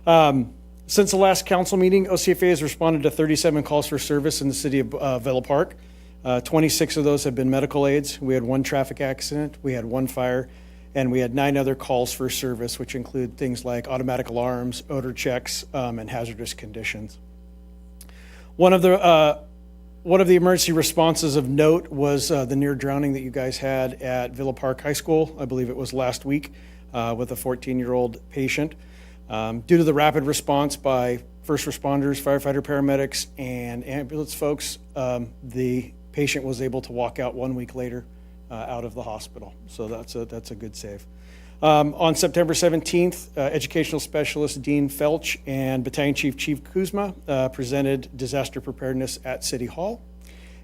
Since the last council meeting, OCFA has responded to 37 calls for service in the city of Villa Park. 26 of those have been medical aids. We had 1 traffic accident, we had 1 fire, and we had 9 other calls for service, which include things like automatic alarms, odor checks, and hazardous conditions. One of the emergency responses of note was the near drowning that you guys had at Villa Park High School. I believe it was last week with a 14-year-old patient. Due to the rapid response by first responders, firefighter, paramedics, and ambulance folks, the patient was able to walk out 1 week later out of the hospital. So that's a good save. On September 17th, educational specialist Dean Felch and Battalion Chief Kuzma presented disaster preparedness at City Hall.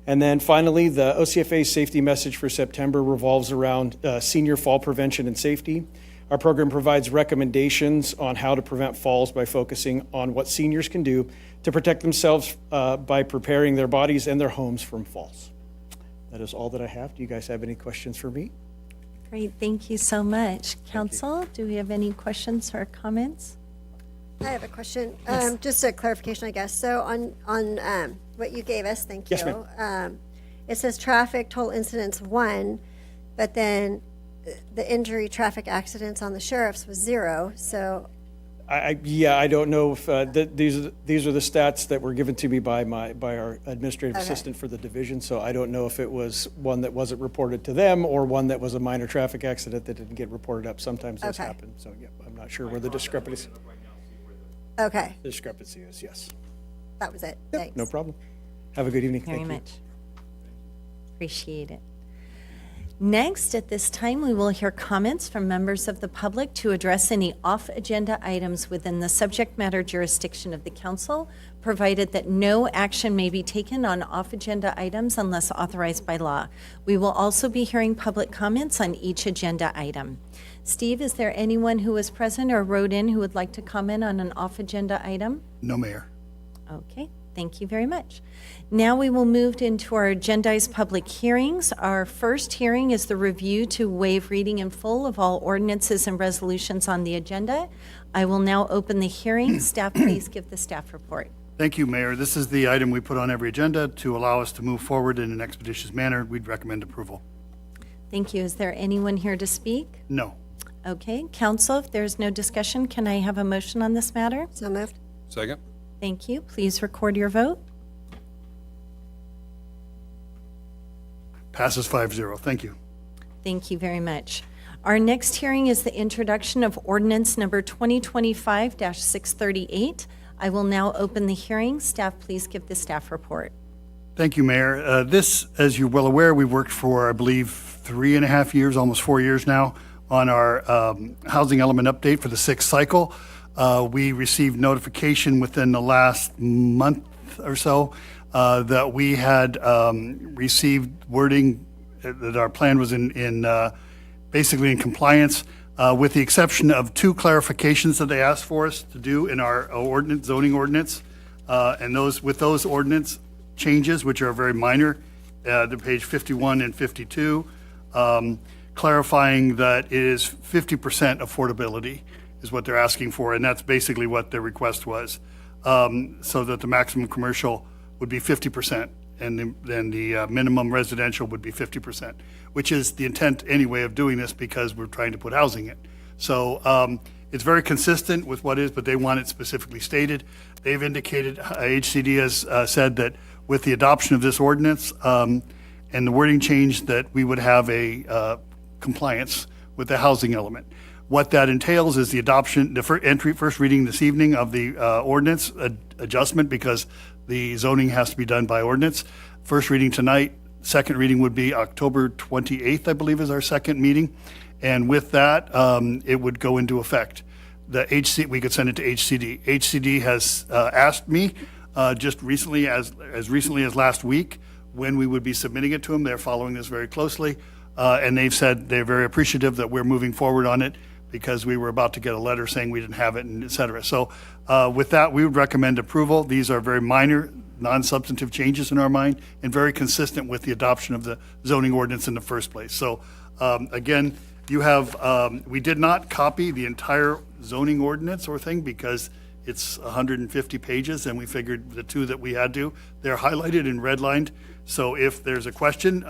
And then finally, the OCFA's safety message for September revolves around senior fall prevention and safety. Our program provides recommendations on how to prevent falls by focusing on what seniors can do to protect themselves by preparing their bodies and their homes from falls. That is all that I have. Do you guys have any questions for me? Great, thank you so much. Council, do we have any questions or comments? I have a question. Yes. Just a clarification, I guess. So on what you gave us, thank you. Yes, ma'am. It says traffic total incidents 1, but then the injury traffic accidents on the sheriff's was 0. So I don't know if these are the stats that were given to me by our administrative Okay. assistant for the division. So I don't know if it was one that wasn't reported to them or one that was a minor traffic accident that didn't get reported up. Sometimes those Okay. happen. So yeah, I'm not sure where the discrepancy is. Yes, that was it. Thanks. no problem. Have a good evening. Very Thank you. much. Appreciate it. Next, at this time, we will hear comments from members of the public to address any off-agenda items within the subject matter jurisdiction of the council, provided that no action may be taken on off-agenda items unless authorized by law. We will also be hearing public comments on each agenda item. Steve, is there anyone who was present or wrote in who would like to comment on an off-agenda item? No, Mayor. Okay, thank you very much. Now we will move into our agendized public hearings. Our first hearing is the review to waive reading in full of all ordinances and resolutions on the agenda. I will now open the hearing. Staff, please give the staff report. Thank you, Mayor. This is the item we put on every agenda to allow us to move forward in an expeditious manner. We'd recommend approval. Thank you. Is there anyone here to speak? No. Okay, council, if there's no discussion, can I have a motion on this matter? So moved. Second? Thank you. Please record your vote. Passes 5-0. Thank you. Thank you very much. Our next hearing is the introduction of ordinance number 2025-638. I will now open the hearing. Staff, please give the staff report. Thank you, Mayor. This, as you're well aware, we've worked for, I believe, 3.5 years, almost 4 years now, on our housing element update for the 6th cycle. We received notification within the last month or so that we had received wording that our plan was basically in compliance, with the exception of 2 clarifications that they asked for us to do in our zoning ordinance. And with those ordinance changes, which are very minor, the page 51 and 52, clarifying that it is 50% affordability is what they're asking for, and that's basically what their request was, so that the maximum commercial would be 50%, and then the minimum residential would be 50%, which is the intent anyway of doing this because we're trying to put housing in. So it's very consistent with what is, but they want it specifically stated. They've indicated, HCD has said that with the adoption of this ordinance and the wording change, that we would have a compliance with the housing element. What that entails is the adoption, the first reading this evening of the ordinance adjustment, because the zoning has to be done by ordinance. First reading tonight, second reading would be October 28th, I believe is our second meeting. And with that, it would go into effect. We could send it to HCD. HCD has asked me just recently, as recently as last week, when we would be submitting it to them. They're following this very closely. And they've said they're very appreciative that we're moving forward on it. because we were about to get a letter saying we didn't have it, and et cetera. So with that, we would recommend approval. These are very minor, non-substantive changes in our mind and very consistent with the adoption of the zoning ordinance in the first place. So again, you have, we did not copy the entire zoning ordinance or thing because it's 150 pages, and we figured the two that we had to, they're highlighted and redlined. So if there's a question,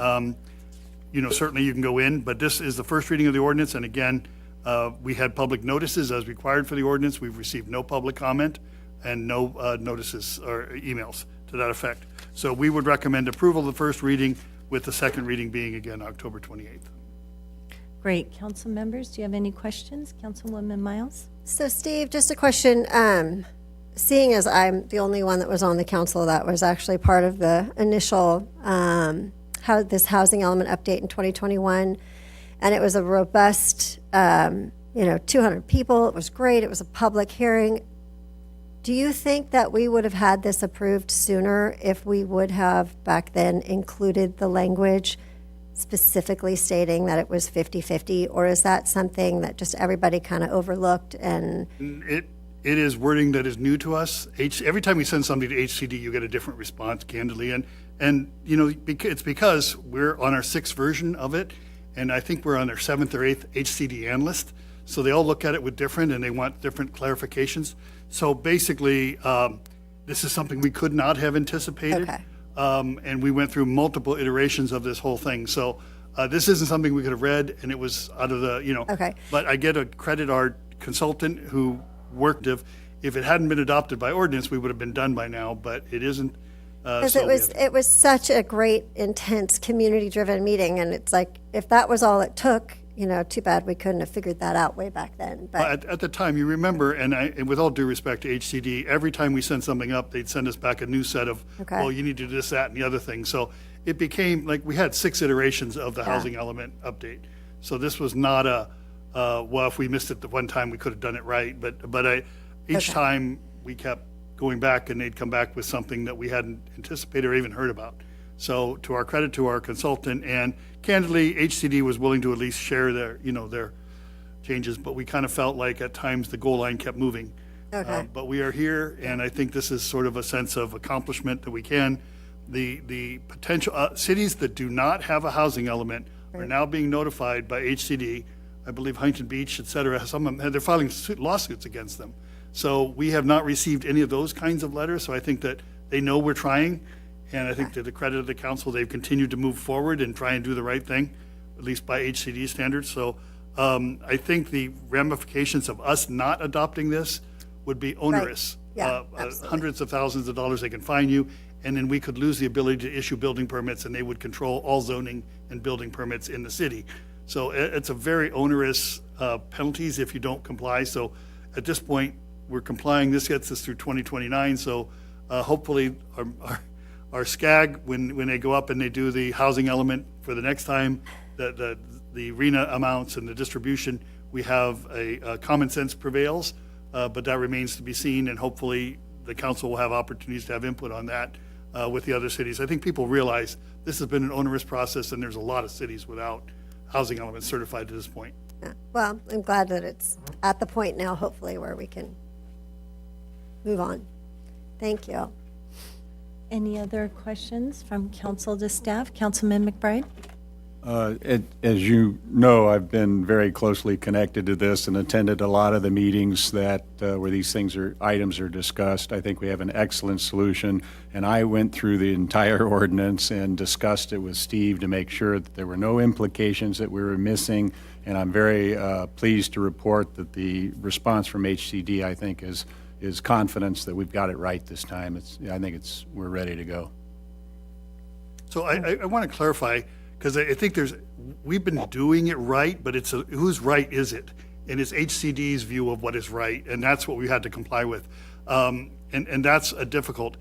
certainly you can go in, but this is the first reading of the ordinance, and again, we had public notices as required for the ordinance. We've received no public comment and no notices or emails to that effect. So we would recommend approval of the first reading, with the second reading being again October 28th. Great. Council members, do you have any questions? Councilwoman Miles? So Steve, just a question. Seeing as I'm the only one that was on the council that was actually part of the initial this housing element update in 2021, and it was a robust, 200 people. It was great. It was a public hearing. Do you think that we would have had this approved sooner if we would have back then included the language specifically stating that it was 50-50, or is that something that just everybody kind of overlooked? And It is wording that is new to us. Every time we send something to HCD, you get a different response, candidly, and it's because we're on our 6th version of it, and I think we're on their 7th or 8th HCD analyst. So they all look at it with different, and they want different clarifications. So basically, this is something we could not have anticipated. Okay. And we went through multiple iterations of this whole thing. So this isn't something we could have read, and it was out of the, Okay. But I get to credit our consultant who worked. If it hadn't been adopted by ordinance, we would have been done by now, but it isn't. because So it was such a great, intense, community-driven meeting, and it's like, if that was all it took, too bad we couldn't have figured that out way back then. But At the time, you remember, and with all due respect to HCD, every time we sent something up, they'd send us back a new set of, Okay. well, you need to do this, that, and the other thing. So it became, like, we had 6 iterations of the housing element update. So this was not well, if we missed it the one time, we could have done it right. But each time, we kept going back, and they'd come back with something that we hadn't anticipated or even heard about. So to our credit to our consultant, and candidly, HCD was willing to at least share their changes, but we kind of felt like at times the goal line kept moving. Okay. But we are here, and I think this is sort of a sense of accomplishment that we can. The potential cities that do not have a housing element are now being notified by HCD. I believe Huntington Beach, et cetera, some of them, they're filing lawsuits against them. So we have not received any of those kinds of letters, so I think that they know we're trying. And I think to the credit of the council, they've continued to move forward and try and do the right thing, at least by HCD standards. So I think the ramifications of us not adopting this would be onerous. Yeah, absolutely. Hundreds of thousands of dollars they can fine you, and then we could lose the ability to issue building permits, and they would control all zoning and building permits in the city. So it's a very onerous penalties if you don't comply. So at this point, we're complying. This gets us through 2029. So hopefully our SCAG, when they go up and they do the housing element for the next time, the RENA amounts and the distribution, we have a common sense prevails, but that remains to be seen, and hopefully the council will have opportunities to have input on that with the other cities. I think people realize this has been an onerous process, and there's a lot of cities without housing elements certified to this point. yeah. Well, I'm glad that it's at the point now, hopefully, where we can move on. Thank you. Any other questions from council to staff? Councilman McBride? As you know, I've been very closely connected to this and attended a lot of the meetings that where these items are discussed. I think we have an excellent solution, and I went through the entire ordinance and discussed it with Steve to make sure that there were no implications that we were missing, and I'm very pleased to report that the response from HCD, I think, is confidence that we've got it right this time. I think we're ready to go. So I want to clarify, because I think we've been doing it right, but it's whose right is it? And it's HCD's view of what is right, and that's what we had to comply with. And that's a difficult.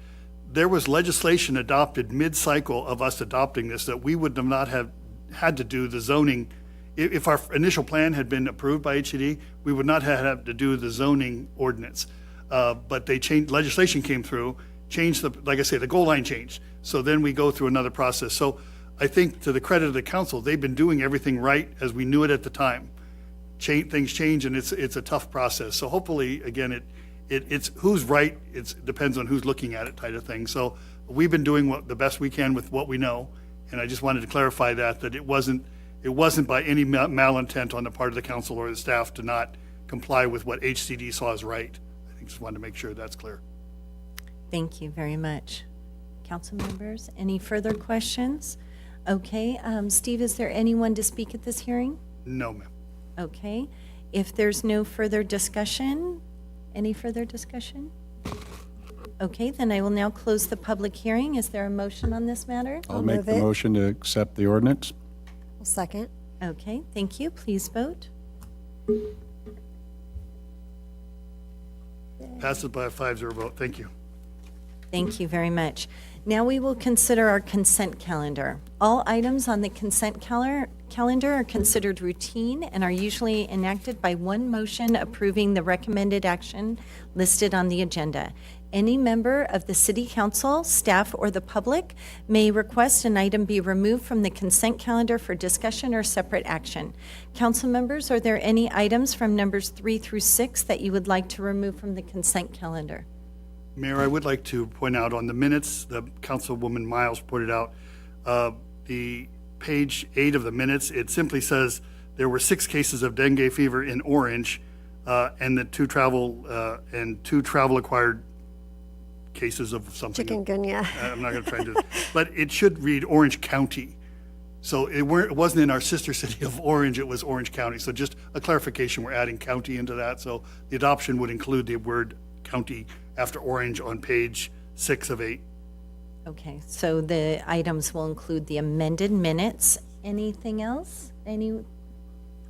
There was legislation adopted mid-cycle of us adopting this that we would not have had to do the zoning. If our initial plan had been approved by HCD, we would not have had to do the zoning ordinance. But they changed, legislation came through, changed like I say, the goal line changed. So then we go through another process. So I think to the credit of the council, they've been doing everything right as we knew it at the time. things change, and it's a tough process. So hopefully, again, it's who's right. It depends on who's looking at it, type of thing. So we've been doing the best we can with what we know, and I just wanted to clarify that it wasn't by any malintent on the part of the council or the staff to not comply with what HCD saw as right. I think just wanted to make sure that's clear. Thank you very much. Council members, any further questions? Okay, Steve, is there anyone to speak at this hearing? No, ma'am. Okay, if there's no further discussion, any further discussion? Okay, then I will now close the public hearing. Is there a motion on this matter? I'll make move the it. motion to accept the ordinance. Second. Okay, thank you. Please vote. Passes by a 5-0 vote. Thank you. Thank you very much. Now we will consider our consent calendar. All items on the consent calendar are considered routine and are usually enacted by one motion approving the recommended action listed on the agenda. Any member of the city council, staff, or the public may request an item be removed from the consent calendar for discussion or separate action. Council members, are there any items from numbers 3 through 6 that you would like to remove from the consent calendar? Mayor, I would like to point out on the minutes, the Councilwoman Miles pointed out, the page 8 of the minutes, it simply says there were 6 cases of dengue fever in Orange, and the 2 travel acquired cases of something. Chikungunya. I'm not going to try to, but it should read Orange County. So it wasn't in our sister city of Orange, it was Orange County. So just a clarification, we're adding county into that. So the adoption would include the word county after Orange on page 6 of 8. Okay, so the items will include the amended minutes. Anything else? Any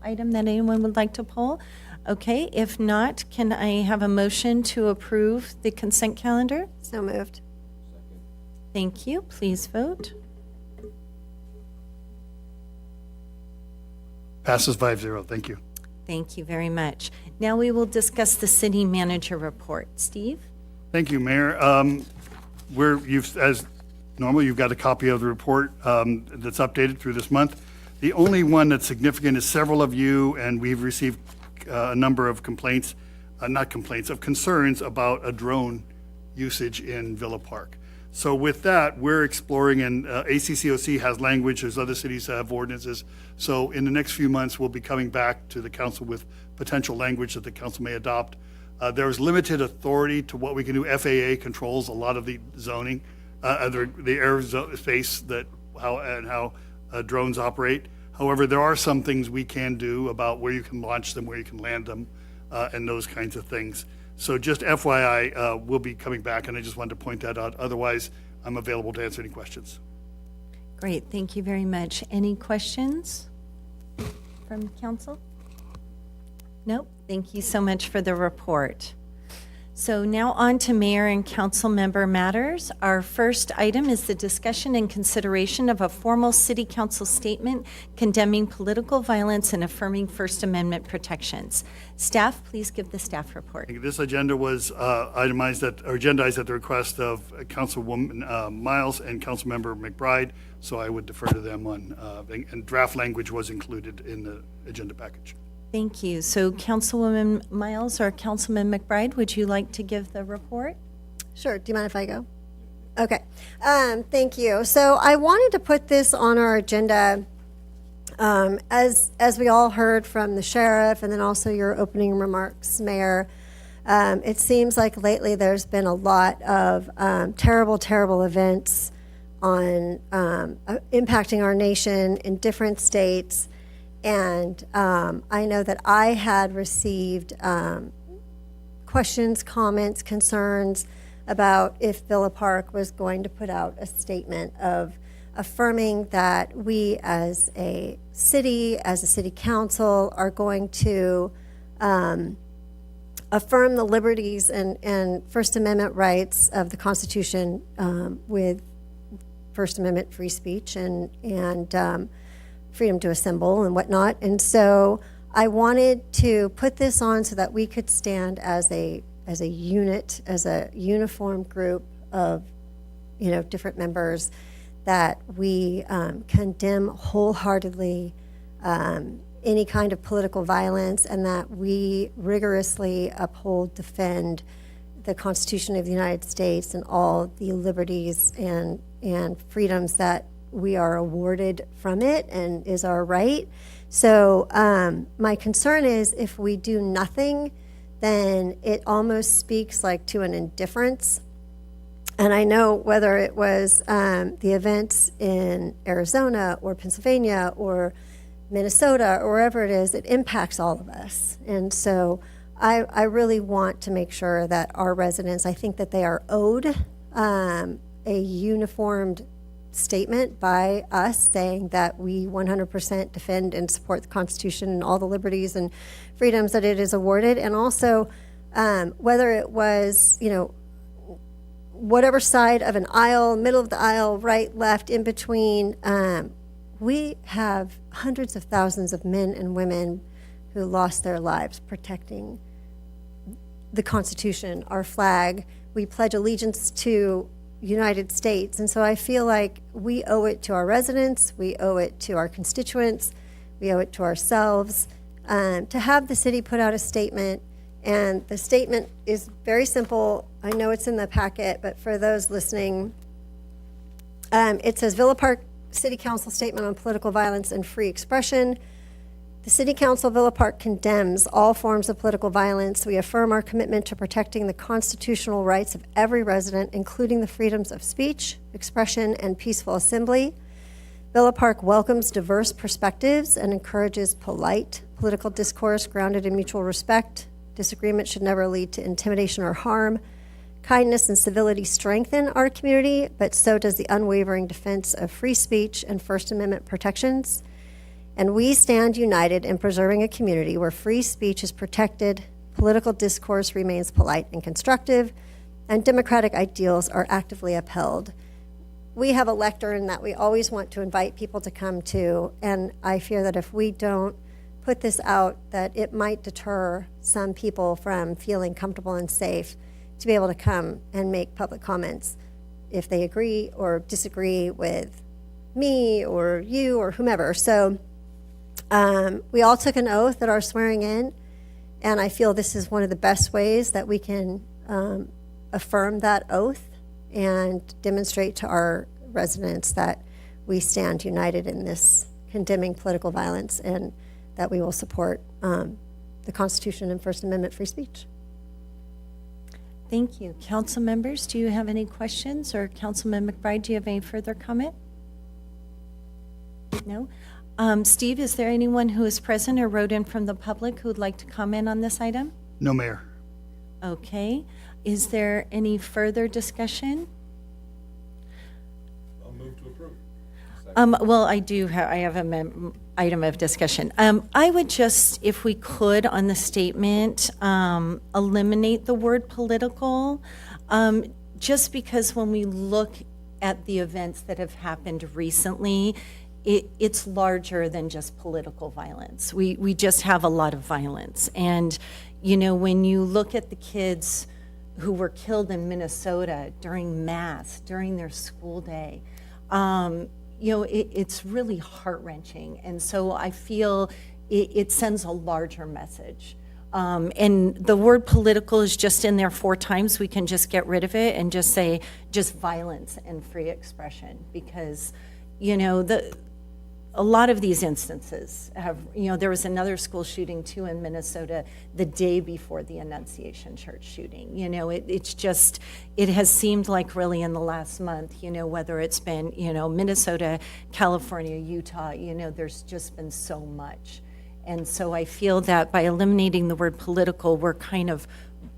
item that anyone would like to pull? Okay, if not, can I have a motion to approve the consent calendar? So moved. Thank you. Please vote. Passes 5-0. Thank you. Thank you very much. Now we will discuss the city manager report. Steve? Thank you, Mayor. As normal, you've got a copy of the report that's updated through this month. The only one that's significant is several of you, and we've received a number of complaints, of concerns about a drone usage in Villa Park. So with that, we're exploring, and ACCOC has language, as other cities have ordinances. So in the next few months, we'll be coming back to the council with potential language that the council may adopt. There's limited authority to what we can do. FAA controls a lot of the zoning, the airspace how drones operate. However, there are some things we can do about where you can launch them, where you can land them, and those kinds of things. So just FYI, we'll be coming back, and I just wanted to point that out. Otherwise, I'm available to answer any questions. Great, thank you very much. Any questions from council? Nope, thank you so much for the report. So now on to mayor and council member matters. Our first item is the discussion and consideration of a formal city council statement condemning political violence and affirming First Amendment protections. Staff, please give the staff report. This agenda was agendized at the request of Councilwoman Miles and Councilmember McBride, so I would defer to them on, and draft language was included in the agenda package. Thank you. So Councilwoman Miles or Councilman McBride, would you like to give the report? Sure. Do you mind if I go? Okay. Thank you. So I wanted to put this on our agenda, as we all heard from the sheriff, and then also your opening remarks, Mayor. It seems like lately there's been a lot of terrible events on impacting our nation in different states. And I know that I had received questions, comments, concerns about if Villa Park was going to put out a statement of affirming that we as a city council, are going to affirm the liberties and First Amendment rights of the Constitution with First Amendment free speech and freedom to assemble and whatnot. And so I wanted to put this on so that we could stand as a unit, as a uniform group of, different members, that we condemn wholeheartedly any kind of political violence, and that we rigorously uphold, defend the Constitution of the United States and all the liberties and freedoms that we are awarded from it and is our right. So my concern is if we do nothing, then it almost speaks like to an indifference. And I know whether it was the events in Arizona or Pennsylvania or Minnesota or wherever it is, it impacts all of us. And so I really want to make sure that our residents, I think that they are owed a uniformed statement by us saying that we 100% defend and support the Constitution and all the liberties and freedoms that it is awarded. And also, whether it was, whatever side of an aisle, middle of the aisle, right, left, in between, we have hundreds of thousands of men and women who lost their lives protecting the Constitution, our flag. We pledge allegiance to United States. And so I feel like we owe it to our residents, we owe it to our constituents, we owe it to ourselves to have the city put out a statement. And the statement is very simple. I know it's in the packet, but for those listening, it says Villa Park City Council Statement on Political Violence and Free Expression. The City Council of Villa Park condemns all forms of political violence. We affirm our commitment to protecting the constitutional rights of every resident, including the freedoms of speech, expression, and peaceful assembly. Villa Park welcomes diverse perspectives and encourages polite political discourse grounded in mutual respect. Disagreement should never lead to intimidation or harm. Kindness and civility strengthen our community, but so does the unwavering defense of free speech and First Amendment protections. And we stand united in preserving a community where free speech is protected, political discourse remains polite and constructive, and democratic ideals are actively upheld. We have a lectern that we always want to invite people to come to, and I fear that if we don't put this out, that it might deter some people from feeling comfortable and safe to be able to come and make public comments if they agree or disagree with me or you or whomever. So we all took an oath at our swearing in, and I feel this is one of the best ways that we can affirm that oath and demonstrate to our residents that we stand united in this condemning political violence and that we will support the Constitution and First Amendment free speech. Thank you. Council members, do you have any questions? Or Councilman McBride, do you have any further comment? No? Steve, is there anyone who is present or wrote in from the public who would like to comment on this item? No, Mayor. Okay. Is there any further discussion? I'll move to approve. Well, I have an item of discussion. I would just, if we could, on the statement, eliminate the word political, just because when we look at the events that have happened recently, it's larger than just political violence. We just have a lot of violence. And, when you look at the kids who were killed in Minnesota during Mass, during their school day, it's really heart-wrenching. And so I feel it sends a larger message. And the word political is just in there 4 times. We can just get rid of it and just say just violence and free expression, because, a lot of these instances have, there was another school shooting too in Minnesota the day before the Annunciation Church shooting. It has seemed like really in the last month, whether it's been, Minnesota, California, Utah, there's just been so much. And so I feel that by eliminating the word political, we're kind of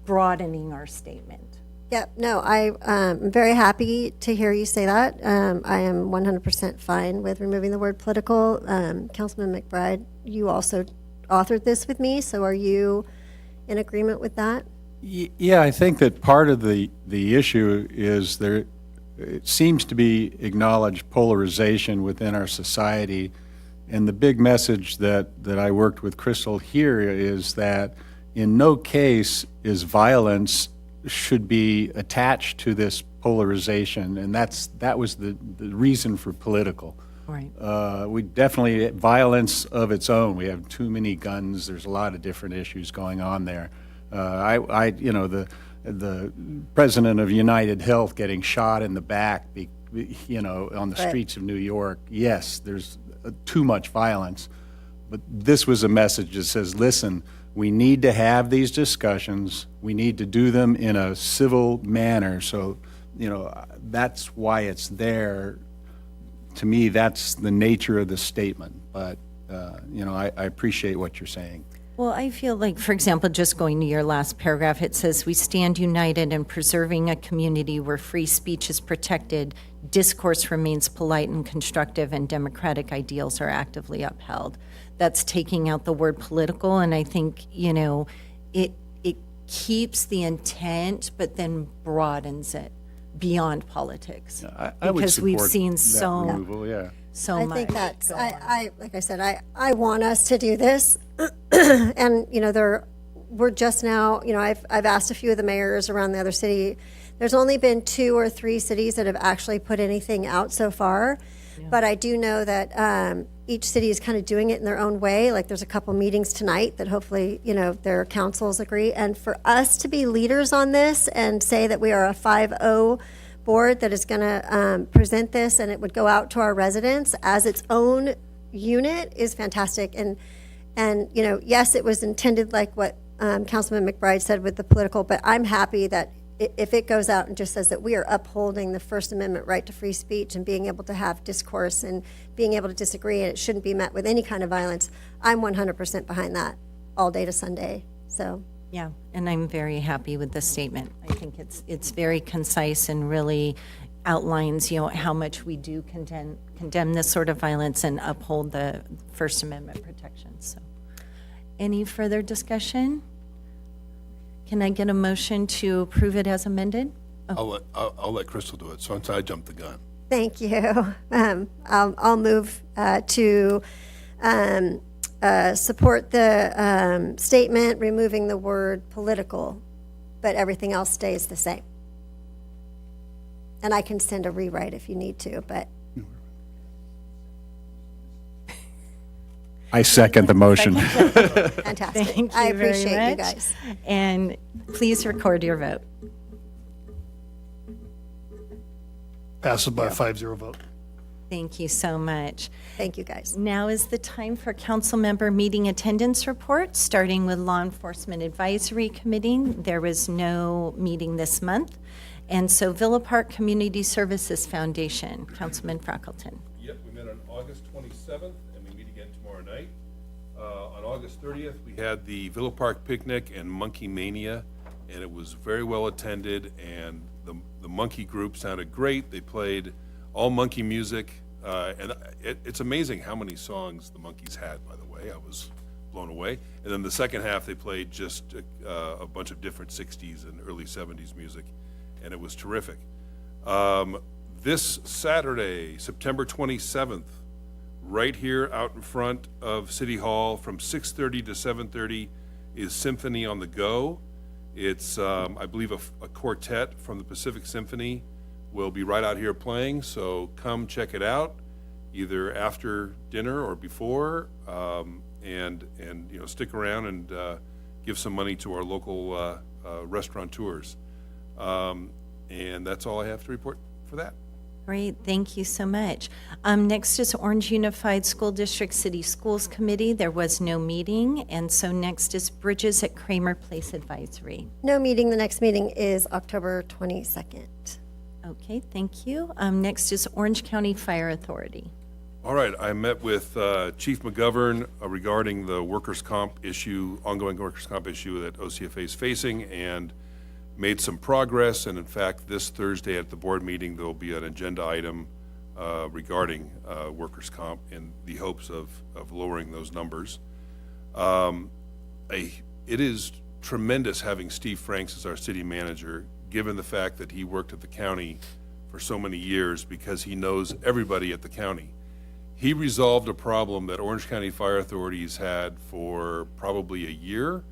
broadening our statement. Yep, no, I'm very happy to hear you say that. I am 100% fine with removing the word political. Councilman McBride, you also authored this with me, so are you in agreement with that? Yeah, I think that part of the issue is it seems to be acknowledged polarization within our society, and the big message that I worked with Crystal here is that in no case is violence should be attached to this polarization, and that was the reason for political. Right. We definitely, violence of its own. We have too many guns. There's a lot of different issues going on there. The president of United Health getting shot in the back, on the streets of New York. Yes, there's too much violence. But this was a message that says, listen, we need to have these discussions. We need to do them in a civil manner. So, that's why it's there. To me, that's the nature of the statement. But, I appreciate what you're saying. Well, I feel like, for example, just going to your last paragraph, it says, "We stand united in preserving a community where free speech is protected, discourse remains polite and constructive, and democratic ideals are actively upheld." That's taking out the word political, and I think, it keeps the intent, but then broadens it beyond politics. I would Because we've support seen that so removal, yeah. much. I think that's, like I said, I want us to do this. And, we're just now, I've asked a few of the mayors around the other city. There's only been 2 or 3 cities that have actually put anything out so far. But I do know that each city is kind of doing it in their own way. Like there's a couple meetings tonight that hopefully, their councils agree. And for us to be leaders on this and say that we are a 5-0 board that is going to present this and it would go out to our residents as its own unit is fantastic. And yes, it was intended like what Councilman McBride said with the political, but I'm happy that if it goes out and just says that we are upholding the First Amendment right to free speech and being able to have discourse and being able to disagree, and it shouldn't be met with any kind of violence, I'm 100% behind that all day to Sunday. So. Yeah, and I'm very happy with this statement. I think it's very concise and really outlines, how much we do condemn this sort of violence and uphold the First Amendment protections. So, any further discussion? Can I get a motion to approve it as amended? I'll let Crystal do it, since I jumped the gun. Thank you. I'll move to support the statement, removing the word political, but everything else stays the same. And I can send a rewrite if you need to, but. I second the motion. Fantastic. Thank you I very appreciate much. you guys. And please record your vote. Passes by a 5-0 vote. Thank you so much. Thank you, guys. Now is the time for council member meeting attendance report, starting with Law Enforcement Advisory Committee. There was no meeting this month. And so Villa Park Community Services Foundation, Councilman Frackleton. Yep, we met on August 27th, and we meet again tomorrow night. On August 30th, we had the Villa Park Picnic and Monkey Mania, and it was very well attended, and the monkey group sounded great. They played all monkey music, and it's amazing how many songs the Monkees had, by the way. I was blown away. And then the second half, they played just a bunch of different 60s and early 70s music, and it was terrific. This Saturday, September 27th, right here out in front of City Hall from 6:30 to 7:30 is Symphony on the Go. It's, I believe, a quartet from the Pacific Symphony will be right out here playing, so come check it out, either after dinner or before, and stick around and give some money to our local restaurateurs. And that's all I have to report for that. Great, thank you so much. Next is Orange Unified School District City Schools Committee. There was no meeting, and so next is Bridges at Kramer Place Advisory. No meeting. The next meeting is October 22nd. Okay, thank you. Next is Orange County Fire Authority. All right, I met with Chief McGovern regarding the workers' comp issue, ongoing workers' comp issue that OCFA is facing, and made some progress. And in fact, this Thursday at the board meeting, there will be an agenda item regarding workers' comp in the hopes of lowering those numbers. It is tremendous having Steve Franks as our city manager, given the fact that he worked at the county for so many years, because he knows everybody at the county. He resolved a problem that Orange County Fire Authorities had for probably a year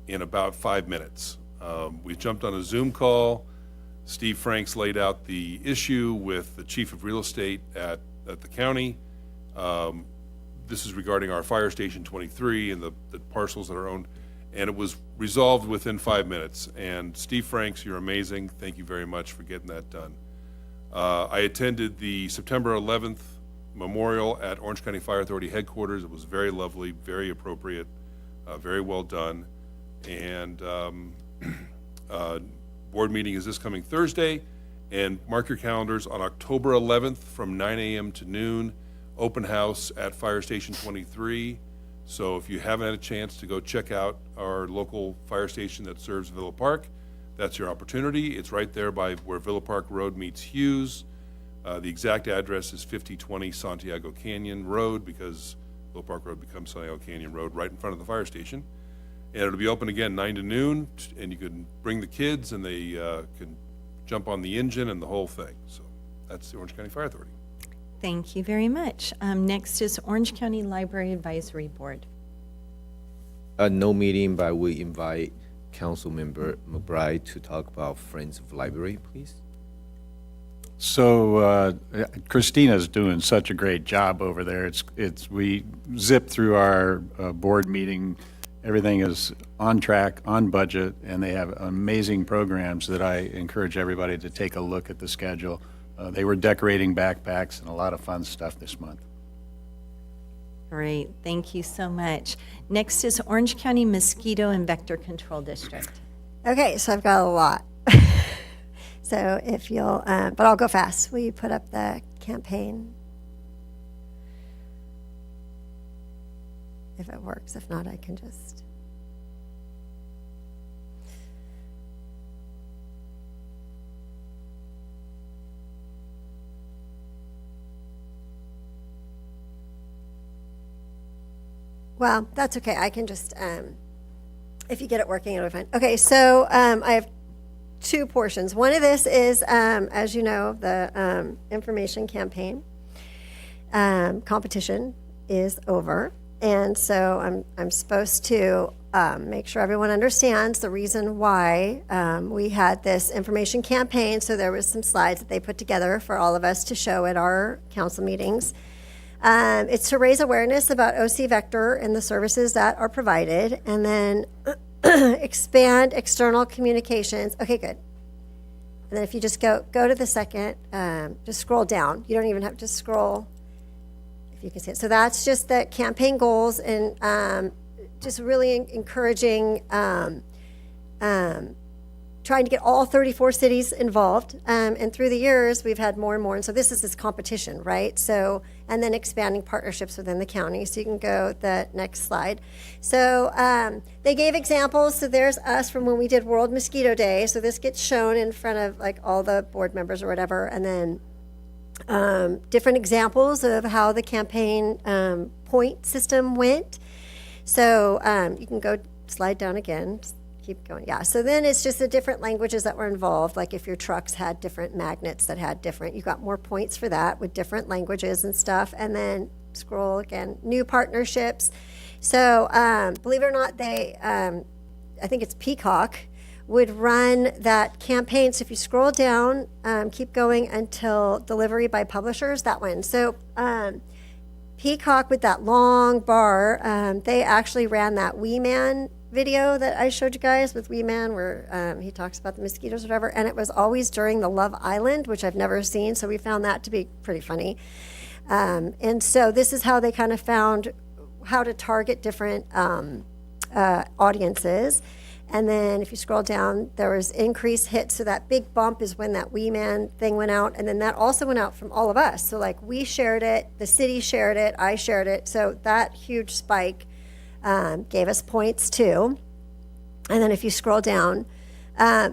in about 5 minutes. We jumped on a Zoom call. Steve Franks laid out the issue with the chief of real estate at the county, This is regarding our Fire Station 23 and the parcels that are owned, and it was resolved within 5 minutes. And Steve Franks, you're amazing. Thank you very much for getting that done. I attended the September 11th memorial at Orange County Fire Authority headquarters. It was very lovely, very appropriate, very well done. And board meeting is this coming Thursday. And mark your calendars on October 11th from 9 a.m. to noon, open house at Fire Station 23. So if you haven't had a chance to go check out our local fire station that serves Villa Park, that's your opportunity. It's right there by where Villa Park Road meets Hughes. The exact address is 5020 Santiago Canyon Road, because Villa Park Road becomes Santiago Canyon Road right in front of the fire station. And it'll be open again 9 to noon, and you can bring the kids and they can jump on the engine and the whole thing. So that's the Orange County Fire Authority. Thank you very much. Next is Orange County Library Advisory Board. No meeting, but we invite Councilmember McBride to talk about Friends of Library, please. So Christina's doing such a great job over there. We zip through our board meeting. Everything is on track, on budget, and they have amazing programs that I encourage everybody to take a look at the schedule. They were decorating backpacks and a lot of fun stuff this month. Great, thank you so much. Next is Orange County Mosquito and Vector Control District. Okay, so I've got a lot. So if you'll, but I'll go fast. Will you put up the campaign? If it works. If not, I can just. Well, that's okay. I can just, if you get it working, it'll be fine. Okay, so I have two portions. One of this is, as you know, the information campaign competition is over. And so I'm supposed to make sure everyone understands the reason why we had this information campaign. So there was some slides that they put together for all of us to show at our council meetings. It's to raise awareness about OC Vector and the services that are provided, and then expand external communications. Okay, good. And then if you just go to the second, just scroll down. You don't even have to scroll, if you can see it. So that's just the campaign goals, and just really encouraging trying to get all 34 cities involved. And through the years, we've had more and more. And so this is this competition, right? So, and then expanding partnerships within the county. So you can go the next slide. So they gave examples. So there's us from when we did World Mosquito Day. So this gets shown in front of like all the board members or whatever. And then different examples of how the campaign point system went. So you can go slide down again. Keep going. Yeah. So then it's just the different languages that were involved. Like if your trucks had different magnets that had different, you got more points for that with different languages and stuff. And then scroll again, new partnerships. So believe it or not, they, I think it's Peacock, would run that campaign. So if you scroll down, keep going until delivery by publishers, that one. So Peacock with that long bar, they actually ran that Wee Man video that I showed you guys with Wee Man, where he talks about the mosquitoes or whatever, and it was always during the Love Island, which I've never seen, so we found that to be pretty funny. And so this is how they kind of found how to target different audiences. And then if you scroll down, there was increased hits, so that big bump is when that Wee Man thing went out, and then that also went out from all of us. So like we shared it, the city shared it, I shared it, so that huge spike gave us points too. And then if you scroll down,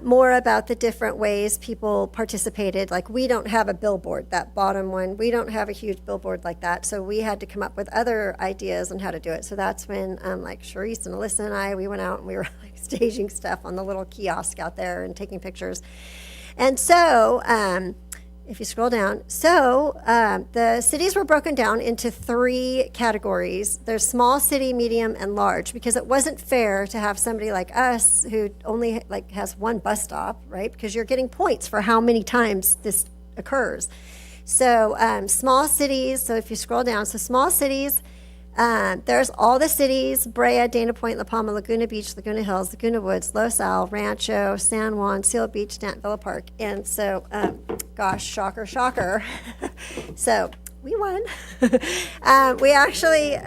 more about the different ways people participated. Like we don't have a billboard, that bottom one, we don't have a huge billboard like that. So we had to come up with other ideas on how to do it. So that's when like Charisse and Alyssa and I, we went out and we were like staging stuff on the little kiosk out there and taking pictures. And so if you scroll down, so the cities were broken down into 3 categories. There's small city, medium, and large, because it wasn't fair to have somebody like us who only has one bus stop, right? Because you're getting points for how many times this occurs. So small cities, so if you scroll down, so small cities, there's all the cities: Brea, Dana Point, La Palma, Laguna Beach, Laguna Hills, Laguna Woods, Los Al, Rancho, San Juan, Seal Beach, Stanton, Villa Park. And so, gosh, shocker, shocker. So we won. We actually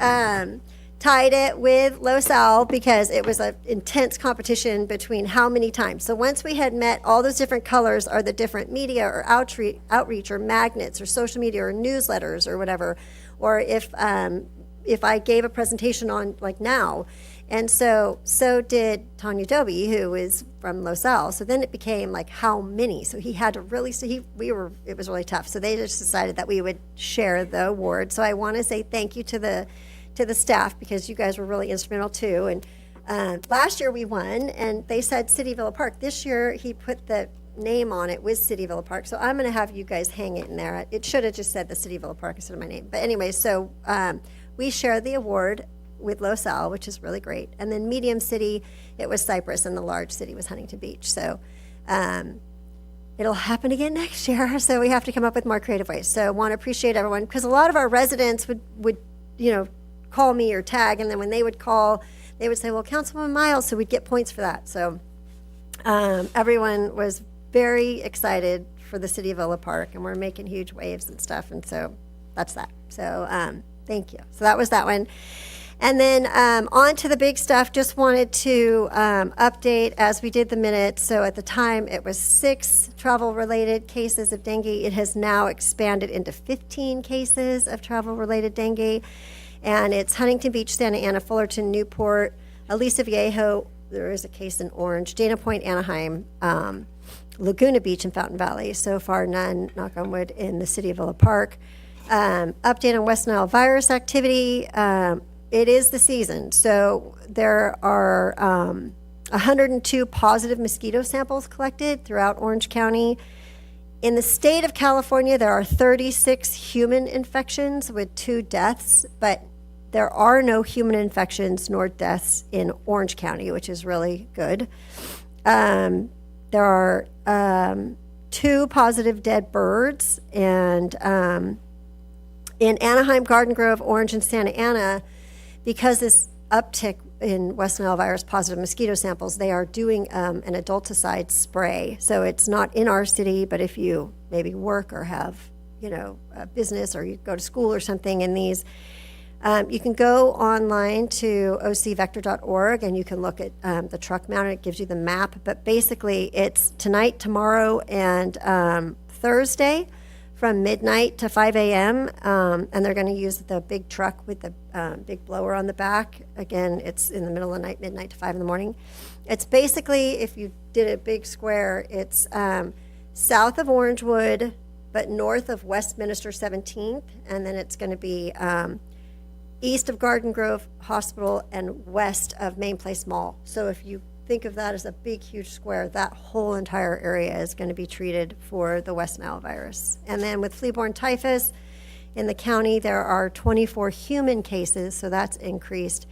tied it with Los Al because it was an intense competition between how many times. So once we had met, all those different colors are the different media or outreach or magnets or social media or newsletters or whatever. Or if I gave a presentation on like now. And so did Tanya Doby, who is from Los Al. So then it became like how many? So he had to really, it was really tough. So they just decided that we would share the award. So I want to say thank you to the staff because you guys were really instrumental too. And last year we won and they said City Villa Park. This year he put the name on it with City Villa Park. So I'm going to have you guys hang it in there. It should have just said the City Villa Park instead of my name. But anyway, so we share the award with Los Al, which is really great. And then medium city, it was Cypress, and the large city was Huntington Beach. So it'll happen again next year. So we have to come up with more creative ways. So I want to appreciate everyone because a lot of our residents would call me or tag, and then when they would call, they would say, well, Councilwoman Miles, so we'd get points for that. So everyone was very excited for the City of Villa Park, and we're making huge waves and stuff, and so that's that. So thank you. So that was that one. And then on to the big stuff, just wanted to update as we did the minutes. So at the time, it was 6 travel-related cases of dengue. It has now expanded into 15 cases of travel-related dengue. And it's Huntington Beach, Santa Ana, Fullerton, Newport, Aliso Viejo. There is a case in Orange, Dana Point, Anaheim, Laguna Beach, and Fountain Valley. So far, none, knock on wood, in the City of Villa Park. Update on West Nile virus activity. It is the season. So there are 102 positive mosquito samples collected throughout Orange County. In the state of California, there are 36 human infections with 2 deaths, but there are no human infections nor deaths in Orange County, which is really good. There are 2 positive dead birds, and in Anaheim, Garden Grove, Orange, and Santa Ana, because this uptick in West Nile virus positive mosquito samples, they are doing an adulticide spray. So it's not in our city, but if you maybe work or have, a business or you go to school or something in these, you can go online to ocvector.org and you can look at the truck mount, and it gives you the map. But basically, it's tonight, tomorrow, and Thursday from midnight to 5 a.m., and they're going to use the big truck with the big blower on the back. Again, it's in the middle of the night, midnight to 5 in the morning. It's basically, if you did a big square, it's south of Orangewood, but north of Westminster 17th, and then it's going to be east of Garden Grove Hospital and west of Main Place Mall. So if you think of that as a big, huge square, that whole entire area is going to be treated for the West Nile virus. And then with flea-borne typhus in the county, there are 24 human cases, so that's increased,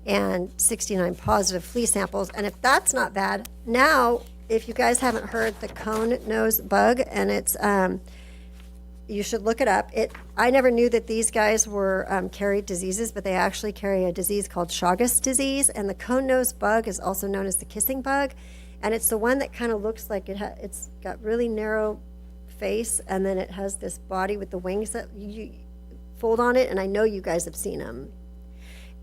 and 69 positive flea samples. And if that's not bad, now, if you guys haven't heard the cone nose bug, and it's, you should look it up. I never knew that these guys were carried diseases, but they actually carry a disease called Chagas disease, and the cone nose bug is also known as the kissing bug, and it's the one that kind of looks like it's got really narrow face, and then it has this body with the wings that you fold on it, and I know you guys have seen them.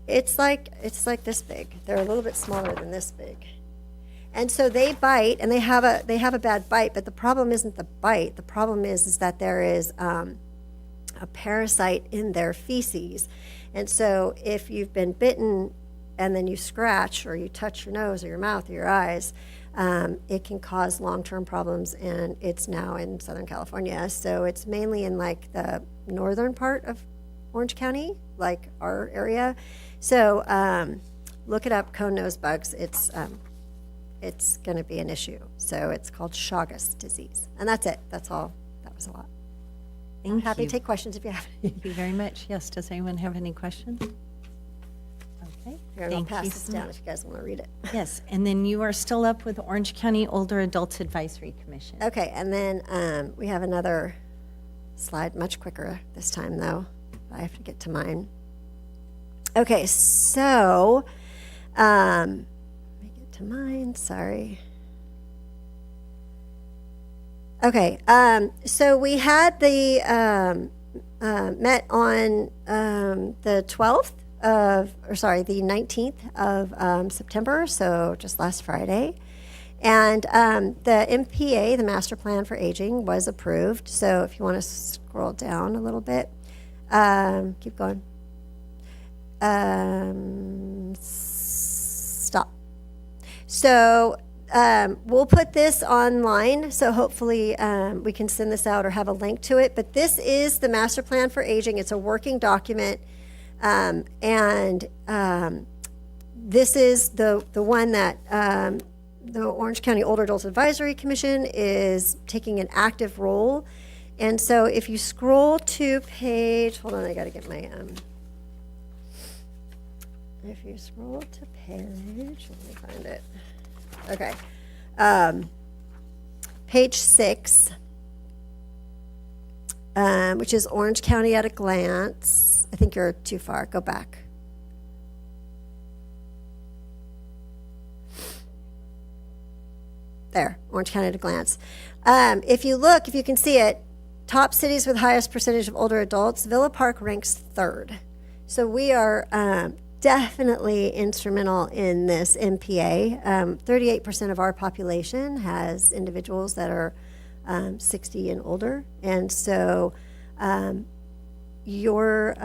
It's like this big. They're a little bit smaller than this big. And so they bite, and they have a bad bite, but the problem isn't the bite. The problem is that there is a parasite in their feces. And so if you've been bitten and then you scratch or you touch your nose or your mouth or your eyes, it can cause long-term problems, and it's now in Southern California. So it's mainly in like the northern part of Orange County, like our area. So look it up, cone nose bugs. It's going to be an issue. So it's called Chagas disease. And that's it. That's all. That was a lot. I'm happy to take questions if you have any. Thank you very much. Yes, does anyone have any questions? Okay, Here, I'll thank pass you this so down much. if you guys want to read it. Yes, and then you are still up with the Orange County Older Adults Advisory Commission. Okay, and then we have another slide much quicker this time, though. I have to get to mine. Okay, so, let me get to mine, sorry. Okay, so we had the, met on the 12th the 19th of September, so just last Friday. And the MPA, the Master Plan for Aging, was approved. So if you want to scroll down a little bit, keep going. Stop. So we'll put this online, so hopefully we can send this out or have a link to it. But this is the Master Plan for Aging. It's a working document, and this is the one that the Orange County Older Adults Advisory Commission is taking an active role. And so if you scroll to page, hold on, I got to get my, if you scroll to page, let me find it. Okay. Page 6, which is Orange County at a Glance. I think you're too far. Go back. There, Orange County at a Glance. If you look, if you can see it, top cities with highest percentage of older adults, Villa Park ranks 3rd. So we are definitely instrumental in this MPA. 38% of our population has individuals that are 60 and older. And so your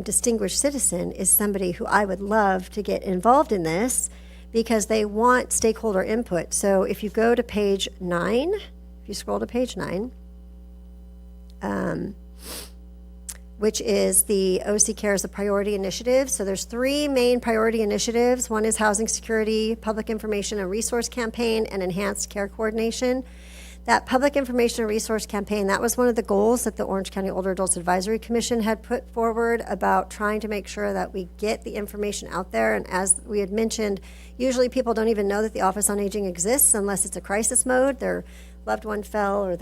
distinguished citizen is somebody who I would love to get involved in this, because they want stakeholder input. So if you go to page 9, if you scroll to page 9, which is the OC Cares, a priority initiative. So there's 3 main priority initiatives. One is housing security, public information and resource campaign, and enhanced care coordination. That public information and resource campaign, that was one of the goals that the Orange County Older Adults Advisory Commission had put forward about trying to make sure that we get the information out there. And as we had mentioned, usually people don't even know that the Office on Aging exists unless it's a crisis mode. Their loved one fell, or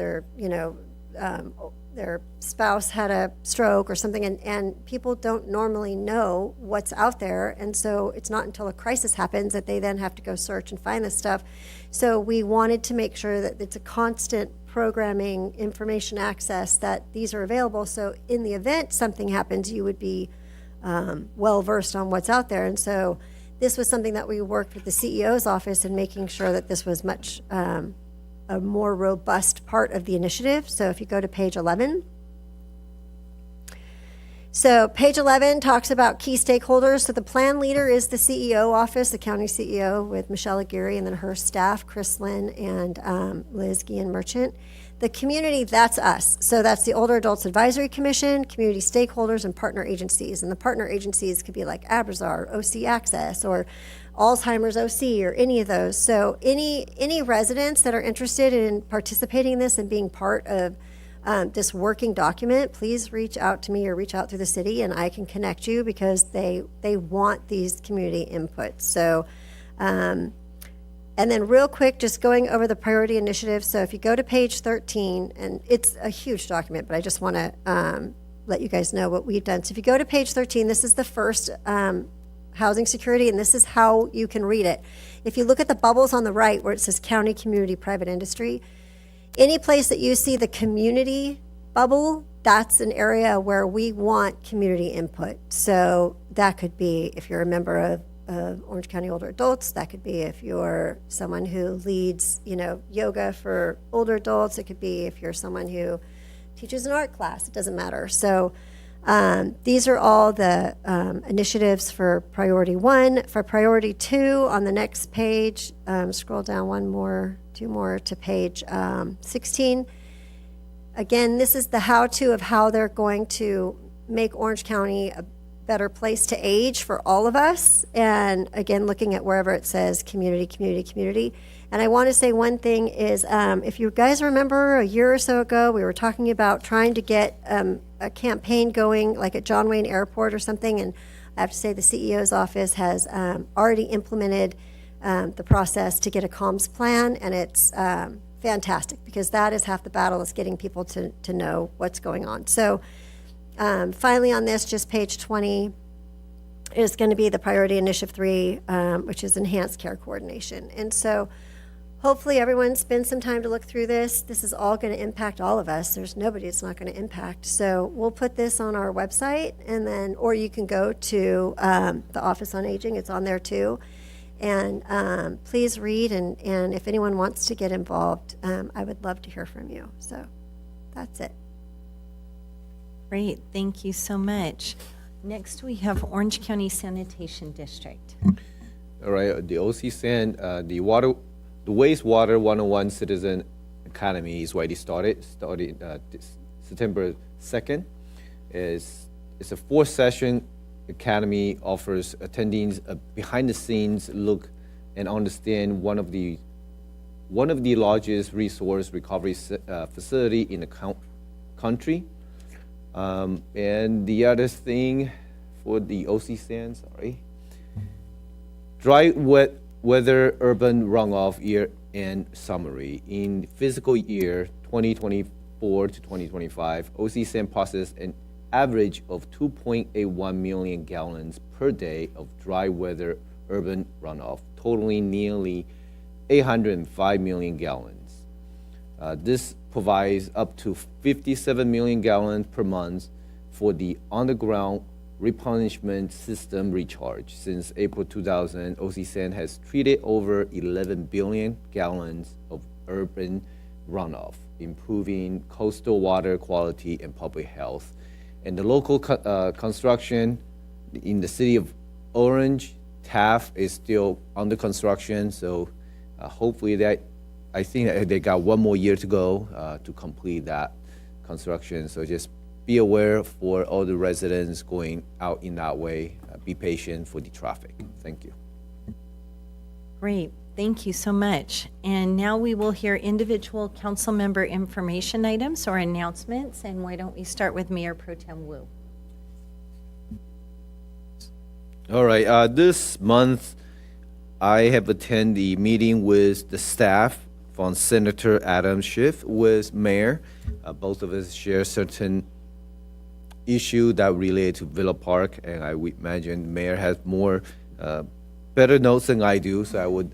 their spouse had a stroke or something, and people don't normally know what's out there. And so it's not until a crisis happens that they then have to go search and find this stuff. So we wanted to make sure that it's a constant programming, information access, that these are available. So in the event something happens, you would be well-versed on what's out there. And so this was something that we worked with the CEO's office in making sure that this was much a more robust part of the initiative. So if you go to page 11. So page 11 talks about key stakeholders. So the plan leader is the CEO office, the county CEO, with Michelle Aguirre, and then her staff, Chris Lynn and Liz Guillen-Merchant. The community, that's us. So that's the Older Adults Advisory Commission, community stakeholders, and partner agencies. And the partner agencies could be like Abrazar, OC Access, or Alzheimer's OC, or any of those. So any residents that are interested in participating in this and being part of this working document, please reach out to me or reach out through the city, and I can connect you, because they want these community inputs. So, and then real quick, just going over the priority initiative. So if you go to page 13, and it's a huge document, but I just want to let you guys know what we've done. So if you go to page 13, this is the first housing security, and this is how you can read it. If you look at the bubbles on the right where it says county, community, private industry, any place that you see the community bubble, that's an area where we want community input. So that could be if you're a member of Orange County Older Adults, that could be if you're someone who leads, yoga for older adults. It could be if you're someone who teaches an art class. It doesn't matter. So these are all the initiatives for priority 1. For priority 2, on the next page, scroll down 2 more to page 16. Again, this is the how-to of how they're going to make Orange County a better place to age for all of us. And again, looking at wherever it says community, community, community. And I want to say one thing is, if you guys remember a year or so ago, we were talking about trying to get a campaign going, like at John Wayne Airport or something. And I have to say the CEO's office has already implemented the process to get a comms plan, and it's fantastic, because that is half the battle, is getting people to know what's going on. So finally on this, just page 20, is going to be the priority initiative 3, which is enhanced care coordination. And so hopefully everyone spends some time to look through this. This is all going to impact all of us. There's nobody it's not going to impact. So we'll put this on our website, and then, or you can go to the Office on Aging. It's on there too. And please read, and if anyone wants to get involved, I would love to hear from you. So that's it. Great, thank you so much. Next, we have Orange County Sanitation District. All right, the OCSAN, the Wastewater 101 Citizen Academy is already started this September 2nd. It's a 4-session academy, offers attendees a behind-the-scenes look and understand one of the largest resource recovery facility in the country. And the other thing for the OCSAN, dry weather urban runoff year end summary. In fiscal year 2024 to 2025, OCSAN processed an average of 2.81 million gallons per day of dry weather urban runoff, totaling nearly 805 million gallons. This provides up to 57 million gallons per month for the underground replenishment system recharge. Since April 2000, OCSAN has treated over 11 billion gallons of urban runoff, improving coastal water quality and public health. And the local construction in the city of Orange, Taft, is still under construction. So hopefully I think they got one more year to go to complete that construction. So just be aware for all the residents going out in that way. Be patient for the traffic. Thank you. Great, thank you so much. And now we will hear individual council member information items or announcements. And why don't we start with Mayor Pro Tem Wu? All right, this month I have attended the meeting with the staff from Senator Adam Schiff with Mayor. Both of us share certain issue that relate to Villa Park, and I would imagine Mayor has more better notes than I do, so I would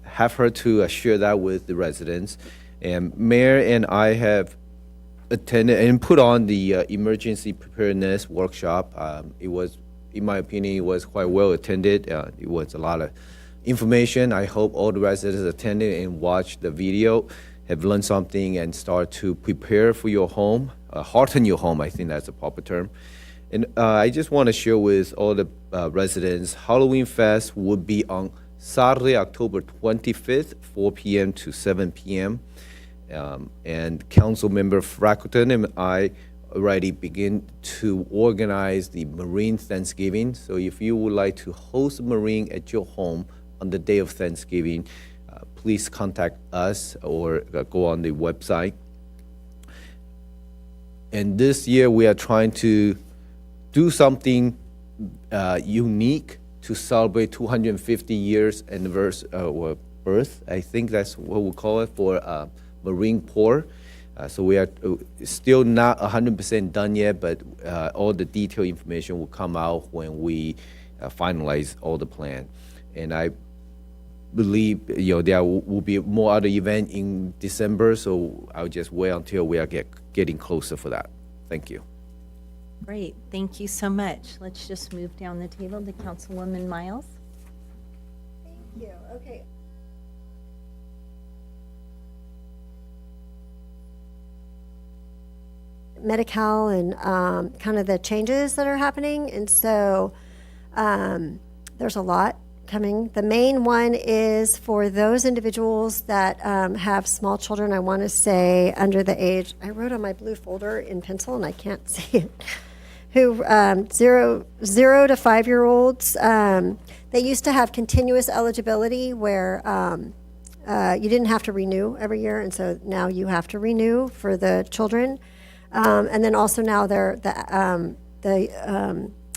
have her to share that with the residents. And Mayor and I have attended and put on the emergency preparedness workshop. It was, in my opinion, it was quite well attended. It was a lot of information. I hope all the residents attended and watched the video have learned something and start to prepare for your home, hearten your home, I think that's a proper term. And I just want to share with all the residents, Halloween Fest would be on Saturday, October 25th, 4 p.m. to 7 p.m. And Council Member Frackleton and I already begin to organize the Marine Thanksgiving. So if you would like to host a Marine at your home on the day of Thanksgiving, please contact us or go on the website. And this year we are trying to do something unique to celebrate 250 years anniversary or birth. I think that's what we call it for Marine Corps. So we are still not 100% done yet, but all the detailed information will come out when we finalize all the plan. And I believe there will be more other event in December, so I'll just wait until we are getting closer for that. Thank you. Great, thank you so much. Let's just move down the table to Councilwoman Miles. Thank you. Okay. Medi-Cal and kind of the changes that are happening, and so there's a lot coming. The main one is for those individuals that have small children, I want to say under the age, I wrote on my blue folder in pencil and I can't see it, who 0 to 5 year olds, they used to have continuous eligibility where you didn't have to renew every year, and so now you have to renew for the children. And then also now the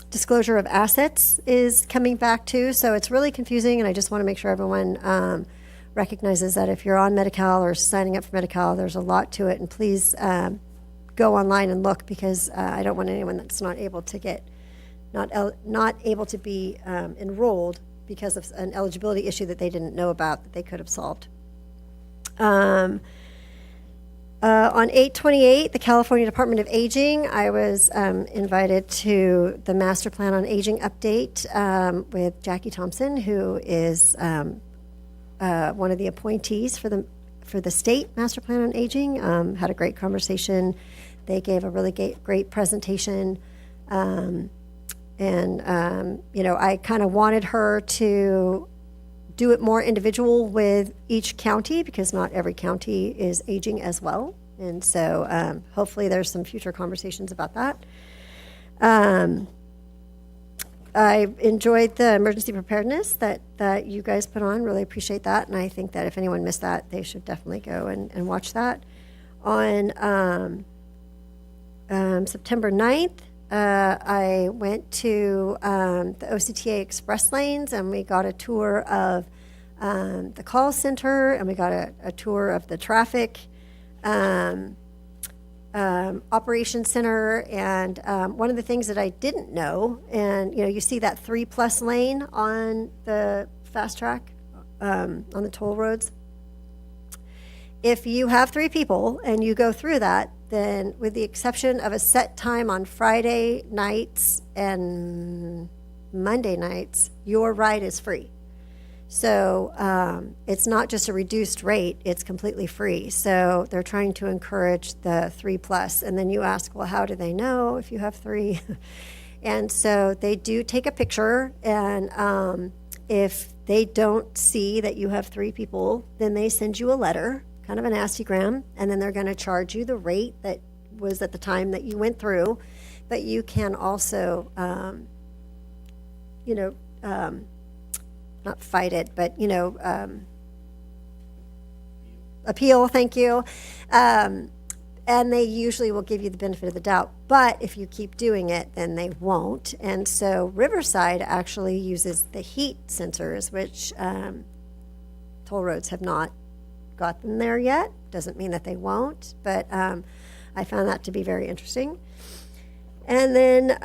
disclosure of assets is coming back too, so it's really confusing, and I just want to make sure everyone recognizes that if you're on Medi-Cal or signing up for Medi-Cal, there's a lot to it. And please go online and look, because I don't want anyone that's not able to get, not able to be enrolled because of an eligibility issue that they didn't know about that they could have solved. On 8/28, the California Department of Aging, I was invited to the Master Plan on Aging update with Jackie Thompson, who is one of the appointees for the state Master Plan on Aging. Had a great conversation. They gave a really great presentation. I kind of wanted her to do it more individual with each county, because not every county is aging as well. And so hopefully there's some future conversations about that. I enjoyed the emergency preparedness that you guys put on. Really appreciate that. And I think that if anyone missed that, they should definitely go and watch that. On September 9th, I went to the OCTA Express Lanes, and we got a tour of the call center, and we got a tour of the traffic operations center. And one of the things that I didn't know, and you see that 3+ lane on the fast track on the toll roads. If you have 3 people and you go through that, then with the exception of a set time on Friday nights and Monday nights, your ride is free. So it's not just a reduced rate, it's completely free. So they're trying to encourage the 3+. And then you ask, well, how do they know if you have 3? And so they do take a picture, and if they don't see that you have 3 people, then they send you a letter, kind of a nastygram, and then they're going to charge you the rate that was at the time that you went through. But you can also, not fight it, but, appeal, thank you. And they usually will give you the benefit of the doubt. But if you keep doing it, then they won't. And so Riverside actually uses the heat sensors, which toll roads have not got them there yet. Doesn't mean that they won't, but I found that to be very interesting. And then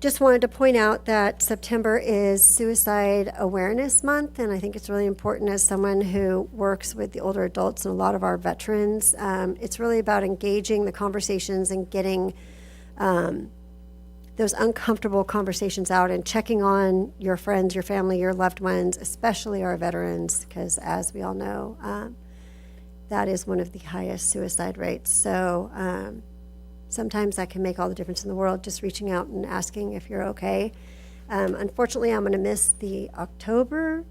just wanted to point out that September is Suicide Awareness Month, and I think it's really important, as someone who works with the older adults and a lot of our veterans. It's really about engaging the conversations and getting those uncomfortable conversations out, and checking on your friends, your family, your loved ones, especially our veterans, because as we all know, that is one of the highest suicide rates. So sometimes that can make all the difference in the world, just reaching out and asking if you're okay. Unfortunately, I'm going to miss the October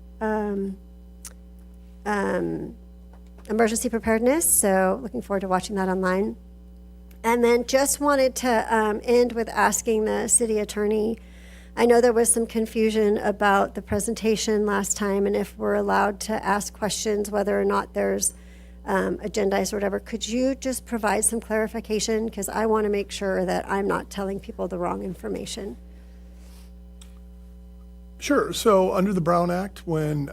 emergency preparedness, so looking forward to watching that online. And then just wanted to end with asking the city attorney, I know there was some confusion about the presentation last time, and if we're allowed to ask questions, whether or not there's agendized or whatever, could you just provide some clarification? Because I want to make sure that I'm not telling people the wrong information. Sure. So under the Brown Act, when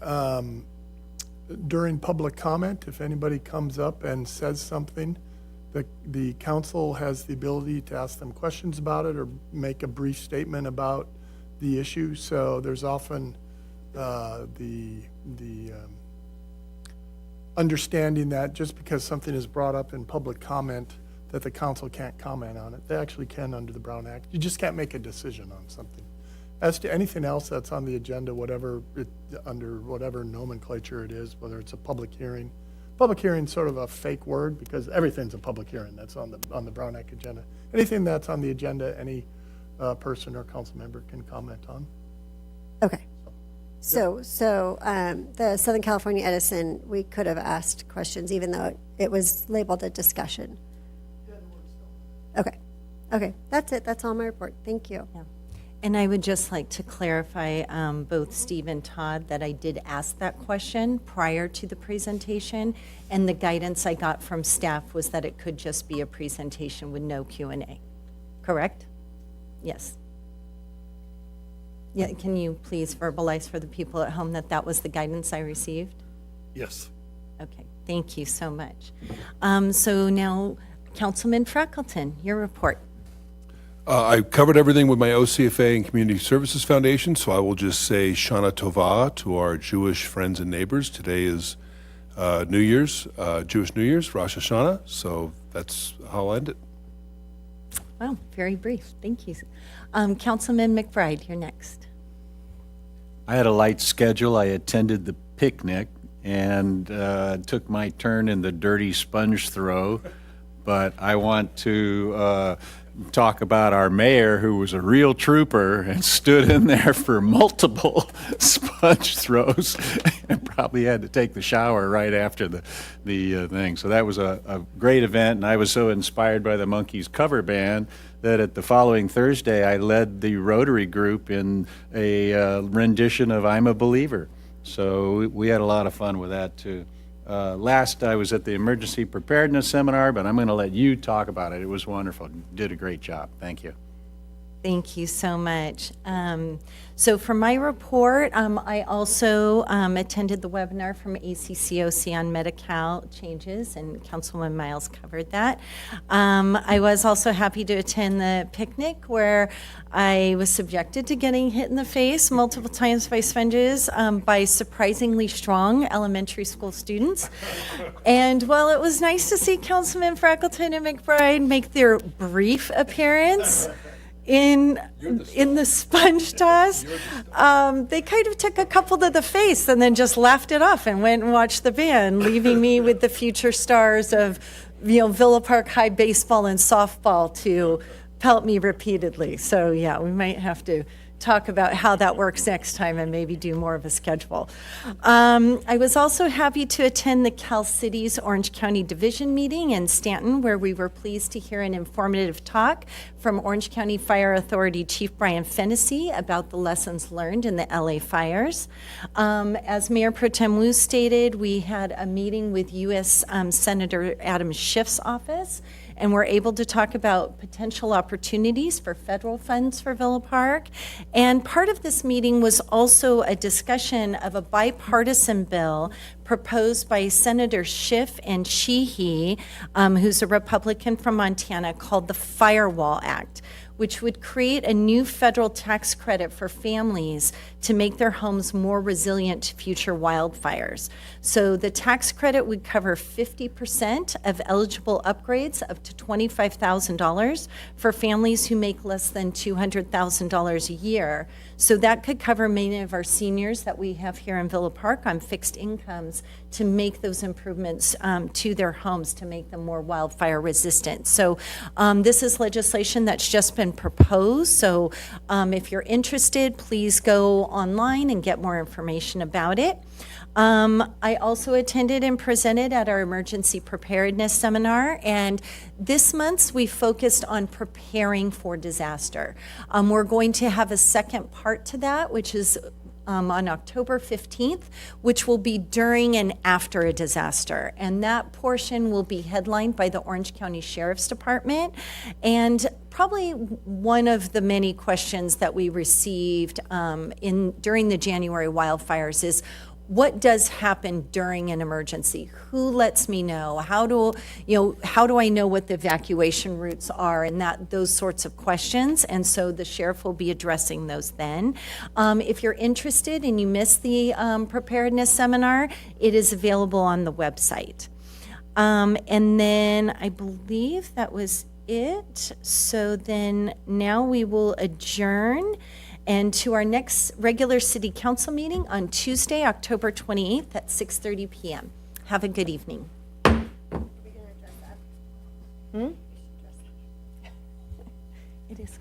during public comment, if anybody comes up and says something, the council has the ability to ask them questions about it or make a brief statement about the issue. So there's often the understanding that just because something is brought up in public comment that the council can't comment on it. They actually can under the Brown Act. You just can't make a decision on something. As to anything else that's on the agenda, under whatever nomenclature it is, whether it's a public hearing. Public hearing is sort of a fake word because everything's a public hearing that's on the Brown Act agenda. Anything that's on the agenda, any person or council member can comment on. Okay. So the Southern California Edison, we could have asked questions even though it was labeled a discussion. Okay. Okay. That's it. That's all my report. Thank you. Yeah. And I would just like to clarify, both Steve and Todd, that I did ask that question prior to the presentation, and the guidance I got from staff was that it could just be a presentation with no Q&A. Correct? Yes. Yeah, can you please verbalize for the people at home that that was the guidance I received? Yes. Okay, thank you so much. So now, Councilman Freckleton, your report. I covered everything with my OCFA and Community Services Foundation, so I will just say Shana Tova to our Jewish friends and neighbors. Today is New Year's, Jewish New Year's, Rosh Hashanah, so that's how I'll end it. Wow, very brief, thank you. Councilman McBride, you're next. I had a light schedule. I attended the picnic and took my turn in the dirty sponge throw. But I want to talk about our mayor, who was a real trooper and stood in there for multiple sponge throws and probably had to take the shower right after the thing. So that was a great event, and I was so inspired by the Monkees cover band that at the following Thursday I led the Rotary group in a rendition of I'm a Believer. So we had a lot of fun with that too. Last, I was at the Emergency Preparedness Seminar, but I'm going to let you talk about it. It was wonderful. You did a great job. Thank you. Thank you so much. So for my report, I also attended the webinar from ACCOC on Medi-Cal changes, and Councilwoman Miles covered that. I was also happy to attend the picnic where I was subjected to getting hit in the face multiple times by sponges by surprisingly strong elementary school students. And while it was nice to see Councilman Freckleton and McBride make their brief appearance in the sponge toss, they kind of took a couple to the face and then just laughed it off and went and watched the band, leaving me with the future stars of, Villa Park High baseball and softball to pelt me repeatedly. So yeah, we might have to talk about how that works next time and maybe do more of a schedule. I was also happy to attend the Cal Cities Orange County Division meeting in Stanton, where we were pleased to hear an informative talk from Orange County Fire Authority Chief Brian Fennessy about the lessons learned in the LA fires. As Mayor Pro Tem Wu stated, we had a meeting with U.S. Senator Adam Schiff's office, and we're able to talk about potential opportunities for federal funds for Villa Park. And part of this meeting was also a discussion of a bipartisan bill proposed by Senator Schiff and Sheehy, who's a Republican from Montana, called the Firewall Act, which would create a new federal tax credit for families to make their homes more resilient to future wildfires. So the tax credit would cover 50% of eligible upgrades up to $25,000 for families who make less than $200,000 a year. So that could cover many of our seniors that we have here in Villa Park on fixed incomes to make those improvements to their homes to make them more wildfire resistant. So this is legislation that's just been proposed. So if you're interested, please go online and get more information about it. I also attended and presented at our emergency preparedness seminar, and this month we focused on preparing for disaster. We're going to have a second part to that, which is on October 15th, which will be during and after a disaster. And that portion will be headlined by the Orange County Sheriff's Department. And probably one of the many questions that we received during the January wildfires is, what does happen during an emergency? Who lets me know? How do I know what the evacuation routes are, and those sorts of questions? And so the sheriff will be addressing those then. If you're interested and you missed the preparedness seminar, it is available on the website. And then I believe that was it. So then now we will adjourn and to our next regular city council meeting on Tuesday, October 28th at 6:30 p.m. Have a good evening. It is.